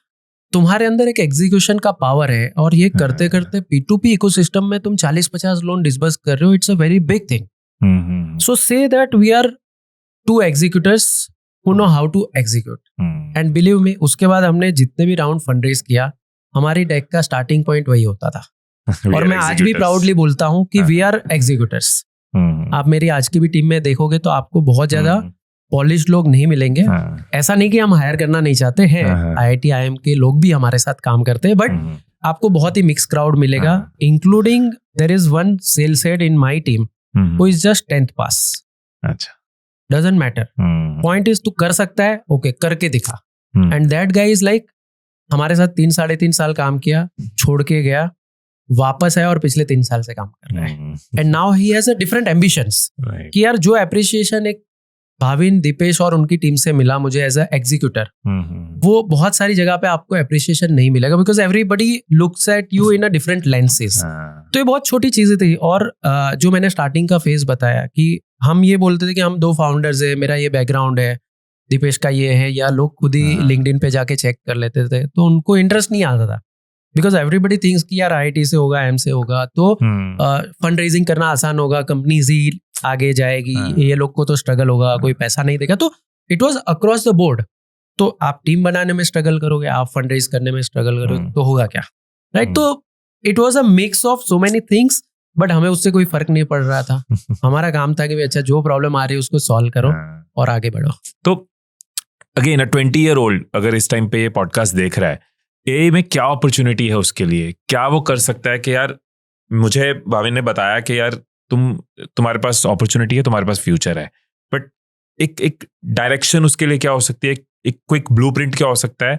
तुम्हारे अंदर एक एग्जीक्यूशन का पावर है और ये करते करते P2P इकोसिस्टम में तुम 40-50 लोन डिसबर्स कर रहे हो। It's a very big thing. So say that we are 2 executors who know how to execute. And believe me, उसके बाद हमने जितने भी राउंड फंड रेज किया हमारी डेक का स्टार्टिंग पॉइंट वही होता था। और मैं आज भी प्राउडली बोलता हूँ कि वी आर एग्जीक्यूटर्स। आप मेरी आज की भी टीम में देखोगे तो आपको बहुत ज्यादा पॉलिश लोग नहीं मिलेंगे। ऐसा नहीं कि हम हायर करना नहीं चाहते हैं, आईआईटी आईएम के लोग भी हमारे साथ काम करते हैं, बट आपको बहुत ही मिक्स क्राउड मिलेगा, including there is one sales head in my team who is just 10th pass. अच्छा, डजंट मैटर, पॉइंट इज तू कर सकता है, ओके करके दिखा। And that guy is like हमारे साथ 3-3.5 साल काम किया, छोड़ के गया, वापस आया और पिछले 3 साल से काम कर रहा है। And now he has a different ambitions कि यार जो अप्रिशिएशन एक भाविन, दीपेश और उनकी टीम से मिला मुझे एज अ एग्जीक्यूटर, वो बहुत सारी जगह पे आपको अप्रिशिएशन नहीं मिलेगा, because everybody looks at you in a different lenses. तो ये बहुत छोटी चीजें थी। और जो मैंने स्टार्टिंग का फेज बताया कि हम ये बोलते थे कि हम 2 फाउंडर्स है, मेरा ये बैकग्राउंड है, दीपेश का ये है, या लोग खुद ही लिंक्डइन पे जाके चेक कर लेते थे, तो उनको इंटरेस्ट नहीं आता था, बिकॉज एवरीबडी थिंक्स कि यार आईआईटी से होगा, एम से होगा तो फंड रेजिंग करना आसान होगा, कंपनी ही आगे जाएगी, ये लोग को तो स्ट्रगल होगा, कोई पैसा नहीं देगा। तो it was across the board. तो आप टीम बनाने में स्ट्रगल करोगे, आप फंड रेज करने में स्ट्रगल करोगे तो होगा क्या, राइट। तो it was a mix of so many things, but हमें उससे कोई फर्क नहीं पड़ रहा था। हमारा काम था कि अच्छा जो प्रॉब्लम आ रही है उसको सॉल्व करो और आगे बढ़ो। तो अगेन 20-year-old अगर इस टाइम पे ये पॉडकास्ट देख रहा है, एआई में क्या अपॉर्चुनिटी है उसके लिए, क्या वो कर सकता है कि यार मुझे भाविन ने बताया कि यार तुम्हारे पास अपॉर्चुनिटी है, तुम्हारे पास फ्यूचर है, बट एक डायरेक्शन उसके लिए क्या हो सकती है, एक क्विक ब्लूप्रिंट क्या हो सकता है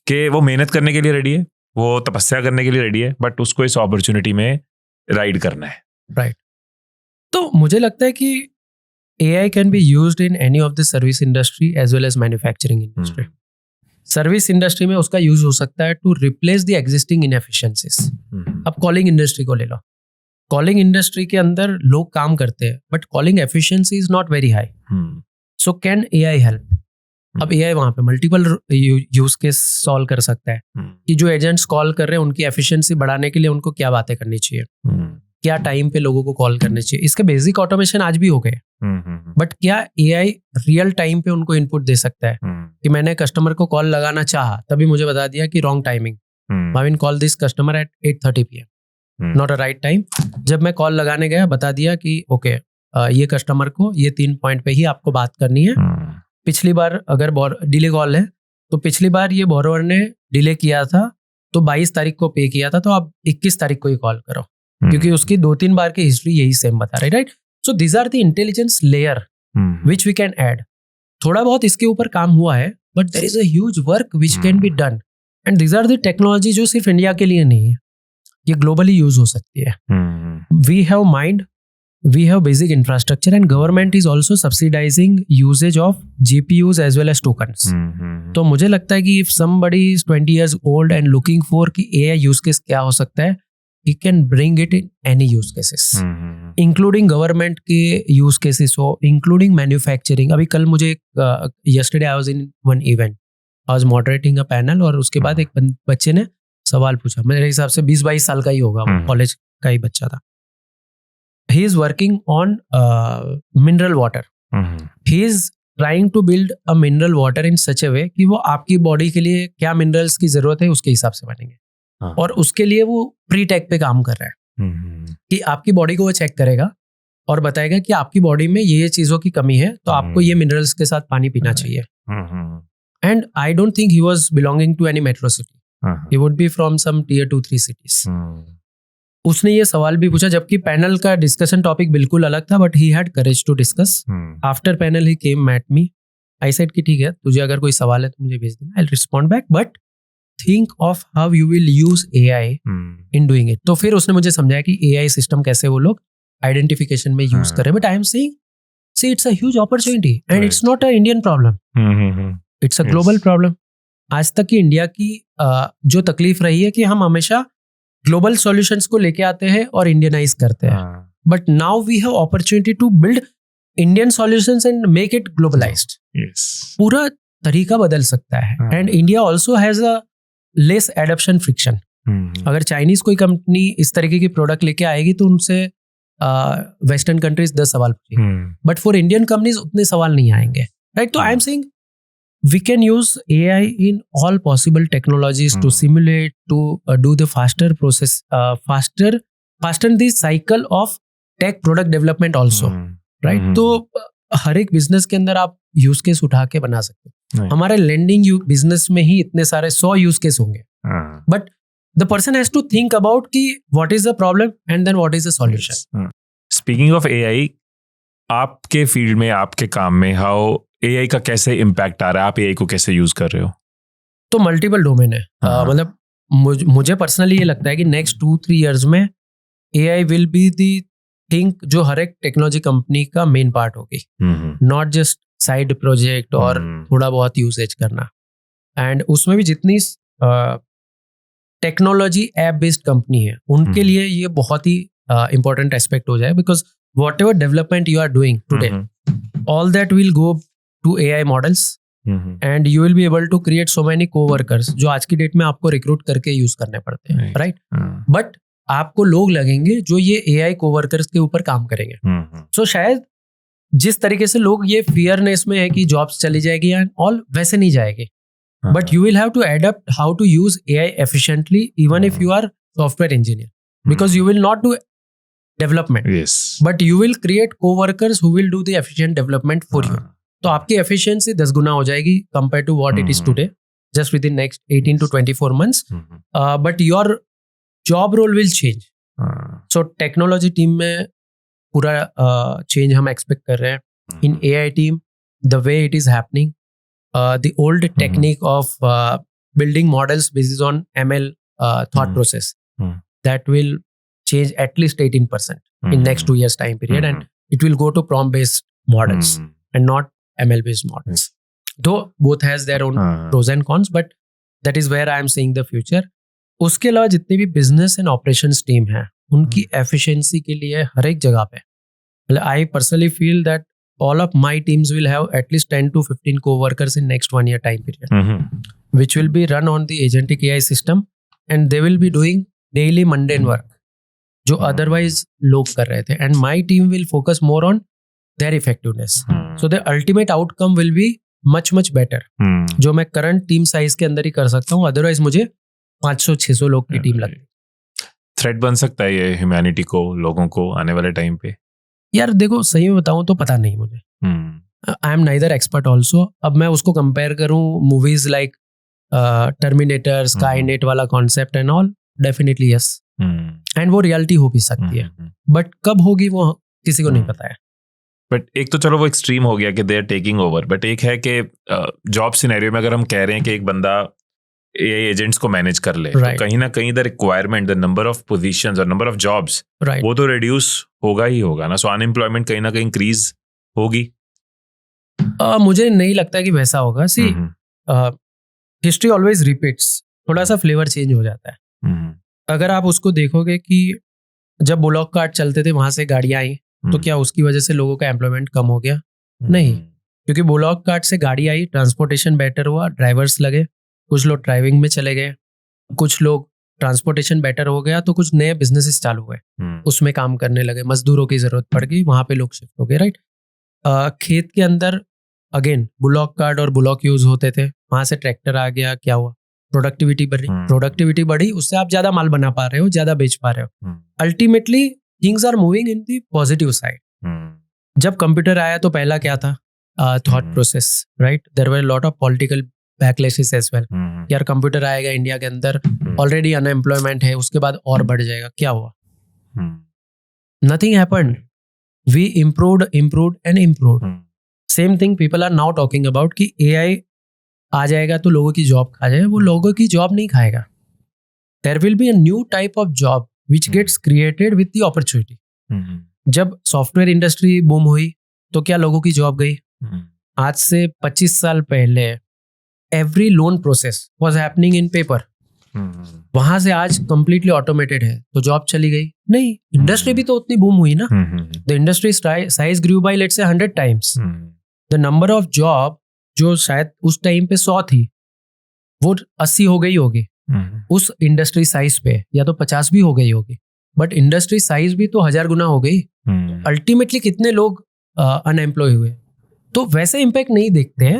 कि वो मेहनत करने के लिए रेडी है, वो तपस्या करने के लिए रेडी है, बट उसको इस अपॉर्चुनिटी में राइड करना है, राइट। तो मुझे लगता है कि AI can be used in any of the service industry as well as manufacturing industry. Service industry में उसका यूज हो सकता है to replace the existing inefficiencies. अब कॉलिंग इंडस्ट्री को ले लो, कॉलिंग इंडस्ट्री के अंदर लोग काम करते हैं but calling efficiency is not very high, so can AI help? अब AI वहां पे मल्टीपल यूज केस सॉल्व कर सकता है कि जो एजेंट्स कॉल कर रहे हैं उनकी एफिशिएंसी बढ़ाने के लिए उनको क्या बातें करनी चाहिए, क्या टाइम पे लोगों को कॉल करने चाहिए। इसके बेसिक ऑटोमेशन आज भी हो गए, बट क्या AI रियल टाइम पे उनको इनपुट दे सकता है कि मैंने कस्टमर को कॉल लगाना चाहा, तभी मुझे बता दिया कि wrong timing, Bhavin call this customer at 8:30 PM, not a right time. जब मैं कॉल लगाने गया बता दिया कि ओके ये कस्टमर को ये 3 पॉइंट पे ही आपको बात करनी है। पिछली बार अगर डिले कॉल है तो पिछली बार ये बोरोवर ने डिले किया था तो 22 तारीख को पे किया था, तो आप 21 तारीख को ही कॉल करो, क्योंकि उसकी 2-3 बार की हिस्ट्री यही सेम बता रही, right? So these are the intelligence layer which we can add. थोड़ा बहुत इसके ऊपर काम हुआ है, but there is a huge work which can be done, and these are the technology जो सिर्फ इंडिया के लिए नहीं है, ये ग्लोबली यूज हो सकती है। We have mind, we have basic infrastructure, and government is also subsidizing usage of GPUs as well as tokens. तो मुझे लगता है कि if somebody is 20 years old and looking for कि AI use case क्या हो सकता है, he can bring it in any use cases, including government के use cases हो, including manufacturing. अभी कल मुझे yesterday I was in one event, I was moderating a panel, और उसके बाद एक बच्चे ने सवाल पूछा, मेरे हिसाब से 20-22 साल का ही होगा, कॉलेज का ही बच्चा था। He is working on mineral water. He is trying to build a mineral water in such a way कि वो आपकी बॉडी के लिए क्या मिनरल्स की जरूरत है उसके हिसाब से बनेंगे, और उसके लिए वो प्री टेक पे काम कर रहा है कि आपकी बॉडी को वो चेक करेगा और बताएगा कि आपकी बॉडी में ये चीजों की कमी है, तो आपको ये मिनरल्स के साथ पानी पीना चाहिए। And I don't think he was belonging to any metro city, he would be from some tier 2-3 cities. उसने ये सवाल भी पूछा, जबकि पैनल का डिस्कशन टॉपिक बिल्कुल अलग था, but he had courage to discuss. After panel he came met me, I said कि ठीक है, तुझे अगर कोई सवाल है तो मुझे भेज देना, I will respond back, but think of how you will use AI in doing it. तो फिर उसने मुझे समझाया कि AI सिस्टम कैसे वो लोग आइडेंटिफिकेशन में यूज कर रहे हैं, but I am saying see it's a huge opportunity and it's not a Indian problem, it's a global problem. आज तक की इंडिया की जो तकलीफ रही है कि हम हमेशा ग्लोबल सॉल्यूशंस को लेके आते हैं और इंडियनाइज करते हैं, but now we have opportunity to build Indian solutions and make it globalized. पूरा तरीका बदल सकता है, and India also has a less adoption friction. अगर चाइनीज कोई कंपनी इस तरीके की प्रोडक्ट लेके आएगी तो उनसे वेस्टर्न कंट्रीज 10 सवाल पूछेंगे, बट फॉर इंडियन कंपनीज उतने सवाल नहीं आएंगे, राइट? तो I am saying we can use AI in all possible technologies to simulate, to do the faster process, faster the cycle of tech product development also, right? तो हर एक business के अंदर आप यूज केस उठा के बना सकते हैं। हमारे लेंडिंग बिजनेस में ही इतने सारे 100 यूज केस होंगे, but the person has to think about कि what is the problem and then what is the solution. Speaking of AI, आपके फील्ड में, आपके काम में हाउ AI का कैसे इम्पैक्ट आ रहा है, आप AI को कैसे यूज कर रहे हो? तो मल्टीपल डोमेन है। मतलब मुझे पर्सनली ये लगता है कि नेक्स्ट 2-3 इयर्स में AI will be the thing जो हर एक टेक्नोलॉजी कंपनी का मेन पार्ट होगी, नॉट जस्ट साइड प्रोजेक्ट और थोड़ा बहुत यूसेज करना। एंड उसमें भी जितनी टेक्नोलॉजी ऐप बेस्ड कंपनी है उनके लिए ये बहुत ही इंपॉर्टेंट एस्पेक्ट हो जाए, because whatever development you are doing today, all that will go to AI models, and you will be able to create so many co-workers जो आज की डेट में आपको रिक्रूट करके यूज करने पड़ते हैं, राइट? बट आपको लोग लगेंगे जो ये AI co-workers के ऊपर काम करेंगे। सो शायद जिस तरीके से लोग ये फियरनेस में है कि जॉब्स चली जाएगी एंड ऑल, वैसे नहीं जाएगी, but you will have to adapt how to use AI efficiently even if you are software engineer, because you will not do development, but you will create co-workers who will do the efficient development for you. तो आपकी efficiency 10 गुना हो जाएगी compared to what it is today, just within next 18 to 24 months. But your job role will change. So technology team में पूरा change हम expect कर रहे हैं. In AI team, the way it is happening, the old technique of building models based on ML thought process, that will change at least 18% in next 2 years time period, and it will go to prompt based models and not ML based models. Though both has their own pros and cons, but that is where I am seeing the future. उसके अलावा जितने भी business and operations team हैं उनकी efficiency के लिए हर एक जगह पे, I personally feel that all of my teams will have at least 10 to 15 co-workers in next 1 year time period, which will be run on the agentic AI system, and they will be doing daily mundane work जो otherwise लोग कर रहे थे, and my team will focus more on their effectiveness, so the ultimate outcome will be much much better, जो मैं current team size के अंदर ही कर सकता हूँ, अदरवाइज मुझे 500-600 लोग की टीम लगती है। थ्रेट बन सकता है ये ह्यूमैनिटी को, लोगों को आने वाले टाइम पे? यार देखो सही में बताऊं तो पता नहीं मुझे, I am neither expert also. अब मैं उसको कंपेयर करूं मूवीज लाइक टर्मिनेटर, स्काईनेट वाला concept and all, definitely yes, and वो रियलिटी हो भी सकती है, बट कब होगी वो किसी को नहीं पता है. बट एक तो चलो वो एक्सट्रीम हो गया कि they are taking over, but एक है कि जॉब सिनेरियो में अगर हम कह रहे हैं कि एक बंदा एआई एजेंट्स को मैनेज कर ले, Right. तो कहीं ना कहीं the requirement, the number of positions और नंबर ऑफ जॉब्स, राइट. वो तो रिड्यूस होगा ही होगा ना. सो अनएम्प्लॉयमेंट कहीं ना कहीं इंक्रीज होगी. मुझे नहीं लगता कि वैसा होगा. सी हिस्ट्री ऑलवेज रिपीट्स, थोड़ा सा फ्लेवर चेंज हो जाता है. अगर आप उसको देखोगे कि जब बुलॉक कार्ट चलते थे वहां से गाड़ियां आई, तो क्या उसकी वजह से लोगों का एम्प्लॉयमेंट कम हो गया? नहीं, क्योंकि बुलॉक कार्ट से गाड़ी आई, ट्रांसपोर्टेशन बेटर हुआ, ड्राइवर्स लगे, कुछ लोग ड्राइविंग में चले गए, कुछ लोग ट्रांसपोर्टेशन बेटर हो गया तो कुछ नए बिजनेसेस चालू हुए, उसमें काम करने लगे, मजदूरों की जरूरत पड़ गई, वहां पे लोग शिफ्ट हो गए. राइट. खेत के अंदर अगेन बुलॉक कार्ट और बुलॉक यूज होते थे, वहां से ट्रैक्टर आ गया, क्या हुआ? प्रोडक्टिविटी बढ़ी, उससे आप ज्यादा माल बना पा रहे हो, ज्यादा बेच पा रहे हो. Ultimately things are moving in the positive side. जब कंप्यूटर आया तो पहला क्या था? Thought process. Right. There were lot of political backlashes as well. यार कंप्यूटर आएगा इंडिया के अंदर, ऑलरेडी अनएम्प्लॉयमेंट है, उसके बाद और बढ़ जाएगा. क्या हुआ? Nothing happened. We improved and improved. Same thing people are now talking about कि एआई आ जाएगा तो लोगों की जॉब खा जाएगा. वो लोगों की जॉब नहीं खाएगा. There will be a new type of job which gets created with the opportunity. जब सॉफ्टवेयर इंडस्ट्री बूम हुई तो क्या लोगों की जॉब गई? आज से 25 साल पहले every loan process was happening in paper. वहां से आज कंप्लीटली ऑटोमेटेड है, तो जॉब चली गई? नहीं, इंडस्ट्री भी तो उतनी बूम हुई ना. The industry size grew by let's say 100 times. The number of job जो शायद उस टाइम पे 100 थी, वो 80 हो गई होगी उस इंडस्ट्री साइज पे, या तो 50 भी हो गई होगी, बट इंडस्ट्री साइज भी तो 1000 गुना हो गई. अल्टीमेटली कितने लोग अनएम्प्लॉय हुए? तो वैसे इम्पैक्ट नहीं देखते हैं.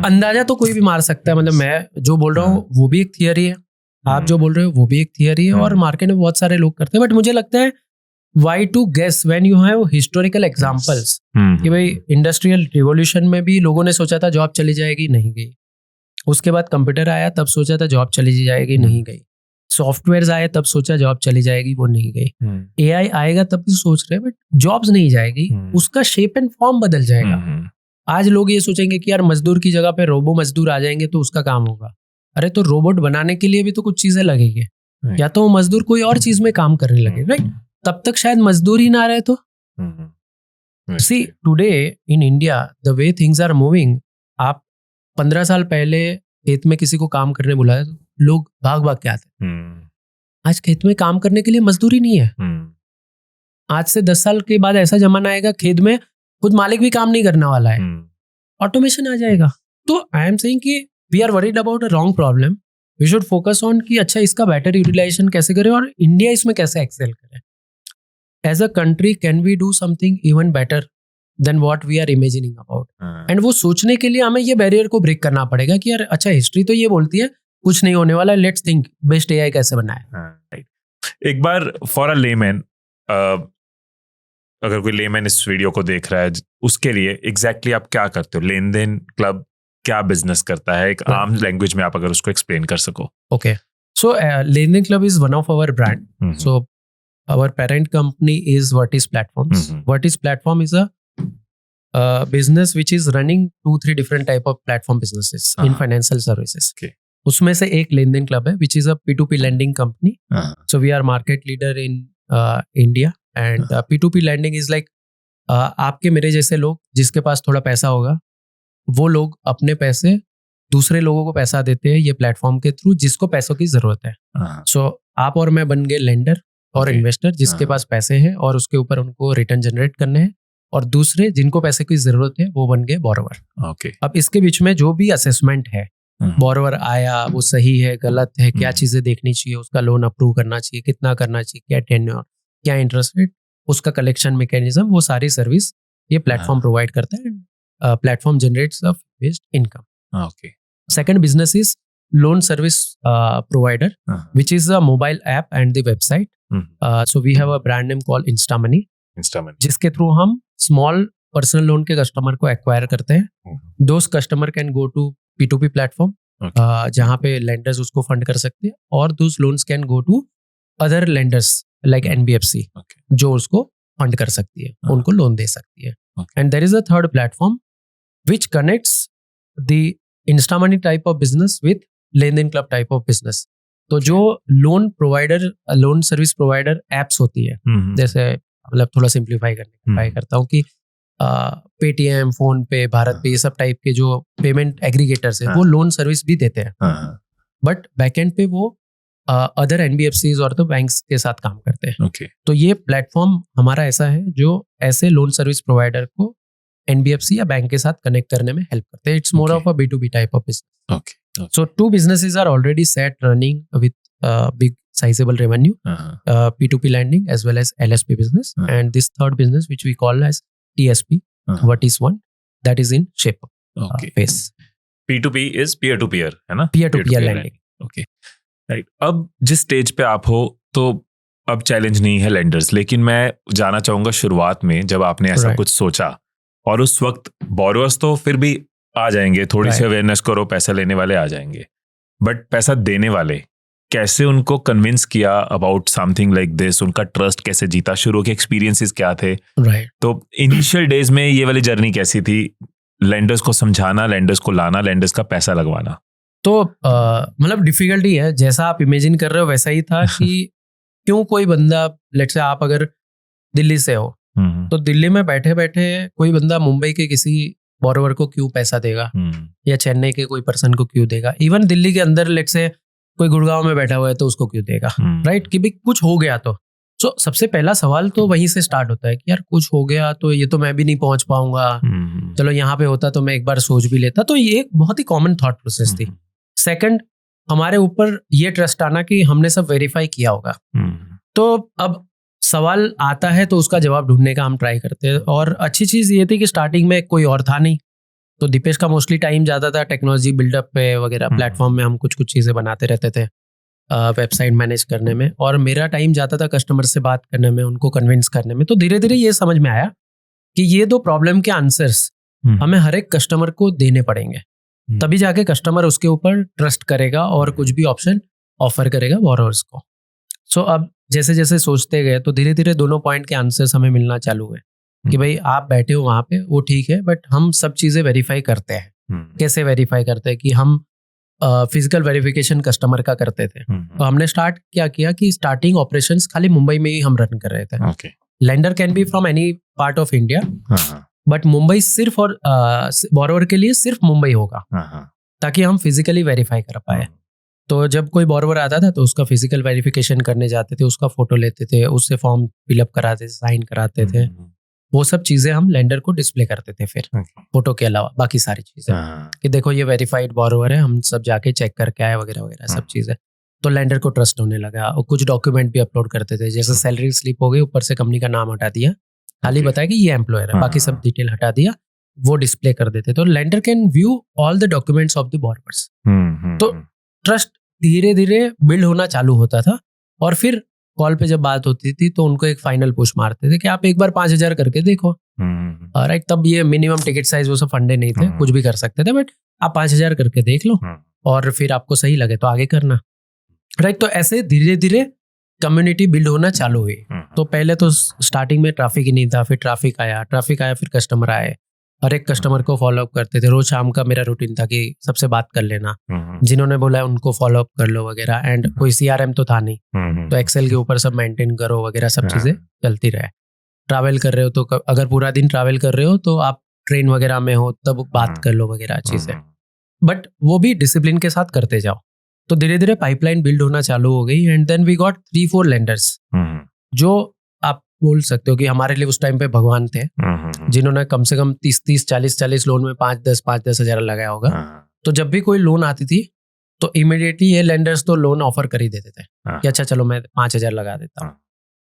अंदाजा तो कोई भी मार सकता है. मतलब मैं जो बोल रहा हूँ वो भी एक थियरी है, आप जो बोल रहे हो वो भी एक थियरी है, और मार्केट में बहुत सारे लोग करते हैं. बट मुझे लगता है why to guess when you have historical examples कि भाई इंडस्ट्रियल रिवॉल्यूशन में भी लोगों ने सोचा था जॉब चली जाएगी, नहीं गई. उसके बाद कंप्यूटर आया, तब सोचा था जॉब चली जाएगी, नहीं गई. सॉफ्टवेयर आए तब सोचा जॉब चली जाएगी, वो नहीं गई. एआई आएगा तब भी सोच रहे हैं, बट जॉब्स नहीं जाएगी, उसका शेप एंड फॉर्म बदल जाएगा. आज लोग ये सोचेंगे कि यार मजदूर की जगह पे रोबो मजदूर आ जाएंगे तो उसका काम होगा. अरे तो रोबोट बनाने के लिए भी तो कुछ चीजें लगेगी, या तो वो मजदूर कोई और चीज में काम करने लगे. राइट. तब तक शायद मजदूर ही ना रहे. तो see today in India the way things are moving, आप 15 साल पहले खेत में किसी को काम करने बुलाया तो लोग भाग भाग के आते. आज खेत में काम करने के लिए मजदूरी नहीं है. आज से 10 साल के बाद ऐसा जमाना आएगा खेत में खुद मालिक भी काम नहीं करने वाला है, ऑटोमेशन आ जाएगा. तो आई एम सेइंग कि we are worried about a wrong problem. We should focus on कि अच्छा इसका बेटर यूटिलाइजेशन कैसे करें और इंडिया इसमें कैसे एक्सेल करे. As a country can we do something even better than what we are imagining about. And वो सोचने के लिए हमें ये बैरियर को ब्रेक करना पड़ेगा कि यार अच्छा हिस्ट्री तो ये बोलती है कुछ नहीं होने वाला, लेट्स थिंक बेस्ट एआई कैसे बनाए. एक बार फॉर अ लेमैन, अगर कोई लेमैन इस वीडियो को देख रहा है, उसके लिए एग्जैक्टली आप क्या करते हो? लेन देन क्लब क्या बिजनेस करता है? एक आम लैंग्वेज में आप अगर उसको एक्सप्लेन कर सको. Okay, so Len Den club is one of our brand. So our parent company is Vertis platforms. Vertis platform is a business which is running 2-3 different type of platform businesses in financial services. Okay. उसमें से एक लेन Den club है which is a P2P lending company. So we are market leader in India and P2P lending is like आपके मेरे जैसे लोग जिसके पास थोड़ा पैसा होगा, वो लोग अपने पैसे दूसरे लोगों को पैसा देते हैं ये प्लेटफॉर्म के थ्रू जिसको पैसों की जरूरत है. So आप और मैं बन गए लेंडर और इन्वेस्टर जिसके पास पैसे हैं और उसके ऊपर उनको रिटर्न जनरेट करने हैं, और दूसरे जिनको पैसे की जरूरत है वो बन गए बोरोवर. Okay. अब इसके बीच में जो भी असेसमेंट है, बोरोवर आया वो सही है गलत है, क्या चीजें देखनी चाहिए, उसका लोन अप्रूव करना चाहिए, कितना करना चाहिए, क्या टेन्योर, क्या इंटरेस्ट रेट, उसका कलेक्शन मैकेनिज्म, वो सारी सर्विस ये प्लेटफॉर्म प्रोवाइड करता है. Platform generates a based income. Okay. Second business is loan service provider which is a mobile app and the website. So we have a brand name called InstaMoney. InstaMoney. जिसके through हम small personal loan के customer को acquire करते हैं। Those customer can go to P2P platform जहाँ पे lenders उसको fund कर सकते हैं, और those loans can go to other lenders like NBFC जो उसको फंड कर सकती है, उनको लोन दे सकती है। And there is a third platform which connects the InstaMoney type of business with Len Den club type of business. तो जो loan provider, loan service provider apps होती है, जैसे मतलब थोड़ा सिंप्लीफाई करने की ट्राई करता हूँ कि पेटीएम, फोन पे, भारत पे, ये सब टाइप के जो पेमेंट एग्रीगेटर्स है वो लोन सर्विस भी देते हैं, बट बैकएंड पे वो अदर NBFCs और तो बैंक्स के साथ काम करते हैं। तो ये प्लेटफॉर्म हमारा ऐसा है जो ऐसे लोन सर्विस प्रोवाइडर को NBFC या बैंक के साथ कनेक्ट करने में हेल्प करते हैं। It's more of a B2B type of business. So 2 businesses are already set running with big sizable revenue, P2P lending as well as LSP business, and this third business which we call as TSP, what is one, that is in shape phase. P2P is peer to peer, है ना? Peer to peer lending. Okay, right. अब जिस stage पे आप हो तो अब challenge नहीं है लेंडर्स, लेकिन मैं जाना चाहूंगा शुरुआत में जब आपने ऐसा कुछ सोचा, और उस वक्त बोरोवर्स तो फिर भी आ जाएंगे, थोड़ी सी अवेयरनेस करो, पैसा लेने वाले आ जाएंगे, बट पैसा देने वाले कैसे उनको कन्विंस किया अबाउट समथिंग लाइक दिस, उनका ट्रस्ट कैसे जीता, शुरू के एक्सपीरियंसेस क्या थे? तो इनिशियल डेज में ये वाली जर्नी कैसी थी, लेंडर्स को समझाना, लेंडर्स को लाना, लेंडर्स का पैसा लगवाना? तो मतलब डिफिकल्टी है, जैसा आप इमेजिन कर रहे हो वैसा ही था कि क्यों कोई बंदा, लेट्स से आप अगर दिल्ली से हो तो दिल्ली में बैठे बैठे कोई बंदा मुंबई के किसी बोरोवर को क्यों पैसा देगा, या चेन्नई के कोई पर्सन को क्यों देगा, इवन दिल्ली के अंदर लेट्स से कोई गुड़गांव में बैठा हुआ है तो उसको क्यों देगा, राइट? कि भाई कुछ हो गया तो सबसे पहला सवाल तो वहीं से स्टार्ट होता है कि यार कुछ हो गया तो ये तो मैं भी नहीं पहुंच पाऊंगा, चलो यहाँ पे होता तो मैं एक बार सोच भी लेता। तो ये एक बहुत ही कॉमन थॉट प्रोसेस थी। सेकंड, हमारे ऊपर ये ट्रस्ट आना कि हमने सब वेरीफाई किया होगा। तो अब सवाल आता है तो उसका जवाब ढूंढने का हम ट्राई करते हैं, और अच्छी चीज ये थी कि स्टार्टिंग में कोई और था नहीं, तो दीपेश का मोस्टली टाइम जाता था टेक्नोलॉजी बिल्डअप पे वगैरह, प्लेटफॉर्म में हम कुछ चीजें बनाते रहते थे, वेबसाइट मैनेज करने में, और मेरा टाइम जाता था कस्टमर से बात करने में, उनको कन्विंस करने में। तो धीरे धीरे ये समझ में आया कि ये 2 प्रॉब्लम के आंसर्स हमें हर एक कस्टमर को देने पड़ेंगे, तभी जाके कस्टमर उसके ऊपर ट्रस्ट करेगा और कुछ भी ऑप्शन ऑफर करेगा बोरोवर्स को। सो अब जैसे जैसे सोचते गए तो धीरे धीरे दोनों पॉइंट के आंसर्स हमें मिलना चालू हुए कि भाई आप बैठे हो वहां पे, वो ठीक है, बट हम सब चीजें वेरीफाई करते हैं। कैसे वेरीफाई करते हैं कि हम फिजिकल वेरिफिकेशन कस्टमर का करते थे। तो हमने स्टार्ट क्या किया कि स्टार्टिंग ऑपरेशंस खाली मुंबई में ही हम रन कर रहे थे। Lender can be from any part of India, but Mumbai सिर्फ, और बोरोवर के लिए सिर्फ मुंबई होगा, ताकि हम फिजिकली वेरीफाई कर पाए। तो जब कोई बोरोवर आता था तो उसका फिजिकल वेरिफिकेशन करने जाते थे, उसका फोटो लेते थे, उससे फॉर्म फिलअप कराते थे, साइन कराते थे, वो सब चीजें हम लेंडर को डिस्प्ले करते थे। फिर फोटो के अलावा बाकी सारी चीजें कि देखो ये वेरीफाइड बोरोवर है, हम सब जाके चेक करके आए वगैरह वगैरह सब चीजें। तो लेंडर को ट्रस्ट होने लगा, और कुछ डॉक्यूमेंट भी अपलोड करते थे, जैसे सैलरी स्लिप हो गई, ऊपर से कंपनी का नाम हटा दिया, खाली बताया कि ये एम्प्लॉयर है, बाकी सब डिटेल हटा दिया, वो डिस्प्ले कर देते। तो lender can view all the documents of the borrowers. तो ट्रस्ट धीरे धीरे बिल्ड होना चालू होता था, और फिर कॉल पे जब बात होती थी तो उनको एक फाइनल पुश मारते थे कि आप एक बार 5,000 करके देखो, राइट? तब ये मिनिमम टिकट साइज वो सब फंडे नहीं थे, कुछ भी कर सकते थे, बट आप 5,000 करके देख लो, और फिर आपको सही लगे तो आगे करना, राइट? तो ऐसे धीरे धीरे कम्युनिटी बिल्ड होना चालू हुई। तो पहले तो स्टार्टिंग में ट्रैफिक ही नहीं था, फिर ट्रैफिक आया, फिर कस्टमर आए, हर एक कस्टमर को फॉलो अप करते थे। रोज शाम का मेरा रूटीन था कि सबसे बात कर लेना, जिन्होंने बोला उनको फॉलो अप कर लो वगैरह। एंड कोई CRM तो था नहीं, तो एक्सेल के ऊपर सब मेंटेन करो वगैरह, सब चीजें चलती रहे। ट्रैवल कर रहे हो तो अगर पूरा दिन ट्रैवल कर रहे हो तो आप ट्रेन वगैरह में हो तब बात कर लो वगैरह चीजें, बट वो भी डिसिप्लिन के साथ करते जाओ। तो धीरे धीरे पाइपलाइन बिल्ड होना चालू हो गई, and then we got 3-4 lenders जो आप बोल सकते हो कि हमारे लिए उस टाइम पे भगवान थे, जिन्होंने कम से कम 30-30, 40-40 लोन में 5-10 हज़ार लगाया होगा। तो जब भी कोई लोन आती थी तो इमीडिएटली ये लेंडर्स तो लोन ऑफर कर ही देते थे कि अच्छा चलो मैं 5,000 लगा देता हूँ,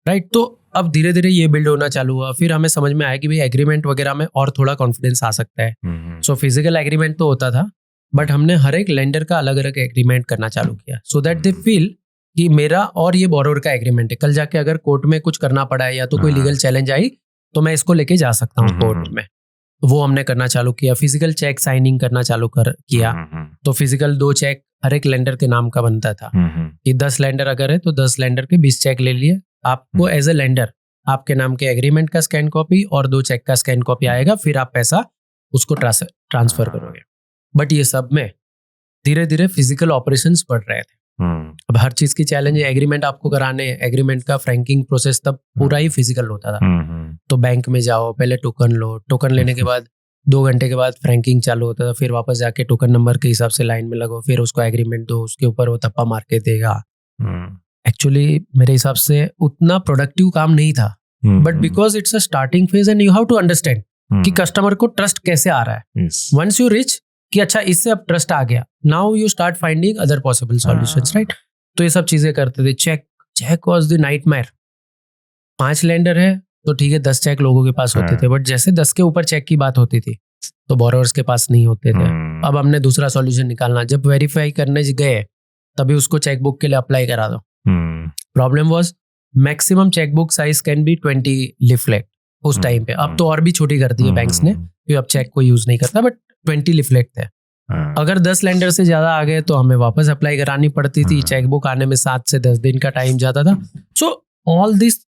राइट? तो अब धीरे धीरे ये बिल्ड होना चालू हुआ। फिर हमें समझ में आया कि भाई एग्रीमेंट वगैरह में और थोड़ा कॉन्फिडेंस आ सकता है। सो फिजिकल एग्रीमेंट तो होता था, बट हमने हर एक लेंडर का अलग अलग एग्रीमेंट करना चालू किया, सो दैट दे फील कि मेरा और ये बोरोवर का एग्रीमेंट है, कल जाके अगर कोर्ट में कुछ करना पड़ा है या तो कोई लीगल चैलेंज आई तो मैं इसको लेके जा सकता हूँ कोर्ट में। वो हमने करना चालू किया, फिजिकल चेक साइनिंग करना चालू किया। तो फिजिकल 2 चेक हर एक लेंडर के नाम का बनता था कि 10 लेंडर अगर है तो 10 लेंडर के 20 चेक ले लिए। आपको एज ए लेंडर आपके नाम के एग्रीमेंट का स्कैन कॉपी और 2 चेक का स्कैन कॉपी आएगा, फिर आप पैसा उसको ट्रांसफर करोगे। बट ये सब में धीरे धीरे फिजिकल ऑपरेशंस बढ़ रहे थे। अब हर चीज की चैलेंज है, एग्रीमेंट आपको कराने हैं, एग्रीमेंट का फ्रैंकिंग प्रोसेस तब पूरा ही फिजिकल होता था। तो बैंक में जाओ, पहले टोकन लो, टोकन लेने के बाद 2 घंटे के बाद फ्रैंकिंग चालू होता था, फिर वापस जाके टोकन नंबर के हिसाब से लाइन में लगो, फिर उसको एग्रीमेंट दो, उसके ऊपर वो थप्पा मार के देगा। एक्चुअली मेरे हिसाब से उतना प्रोडक्टिव काम नहीं था, but because it's a starting phase and you have to understand कि कस्टमर को ट्रस्ट कैसे आ रहा है। वंस यू रीच कि अच्छा इससे अब ट्रस्ट आ गया, now you start finding other possible solutions, right. तो ये सब चीजें करते थे। Check was the nightmare. 5 lender है तो ठीक है, 10 चेक लोगों के पास होते थे, बट जैसे 10 के ऊपर चेक की बात होती थी तो बोरोवर्स के पास नहीं होते थे। अब हमने दूसरा सॉल्यूशन निकालना, जब वेरीफाई करने गए तभी उसको चेकबुक के लिए अप्लाई करा दो। Problem was maximum chequebook size can be 20 leaflet उस टाइम पे। अब तो और भी छोटी कर दी है बैंक्स ने, कि अब चेक कोई यूज नहीं करता, बट 20 लीफलेट थे। अगर 10 लेंडर से ज्यादा आ गए तो हमें वापस अप्लाई करानी पड़ती थी। चेकबुक आने में 7 से 10 दिन का टाइम जाता था। So all this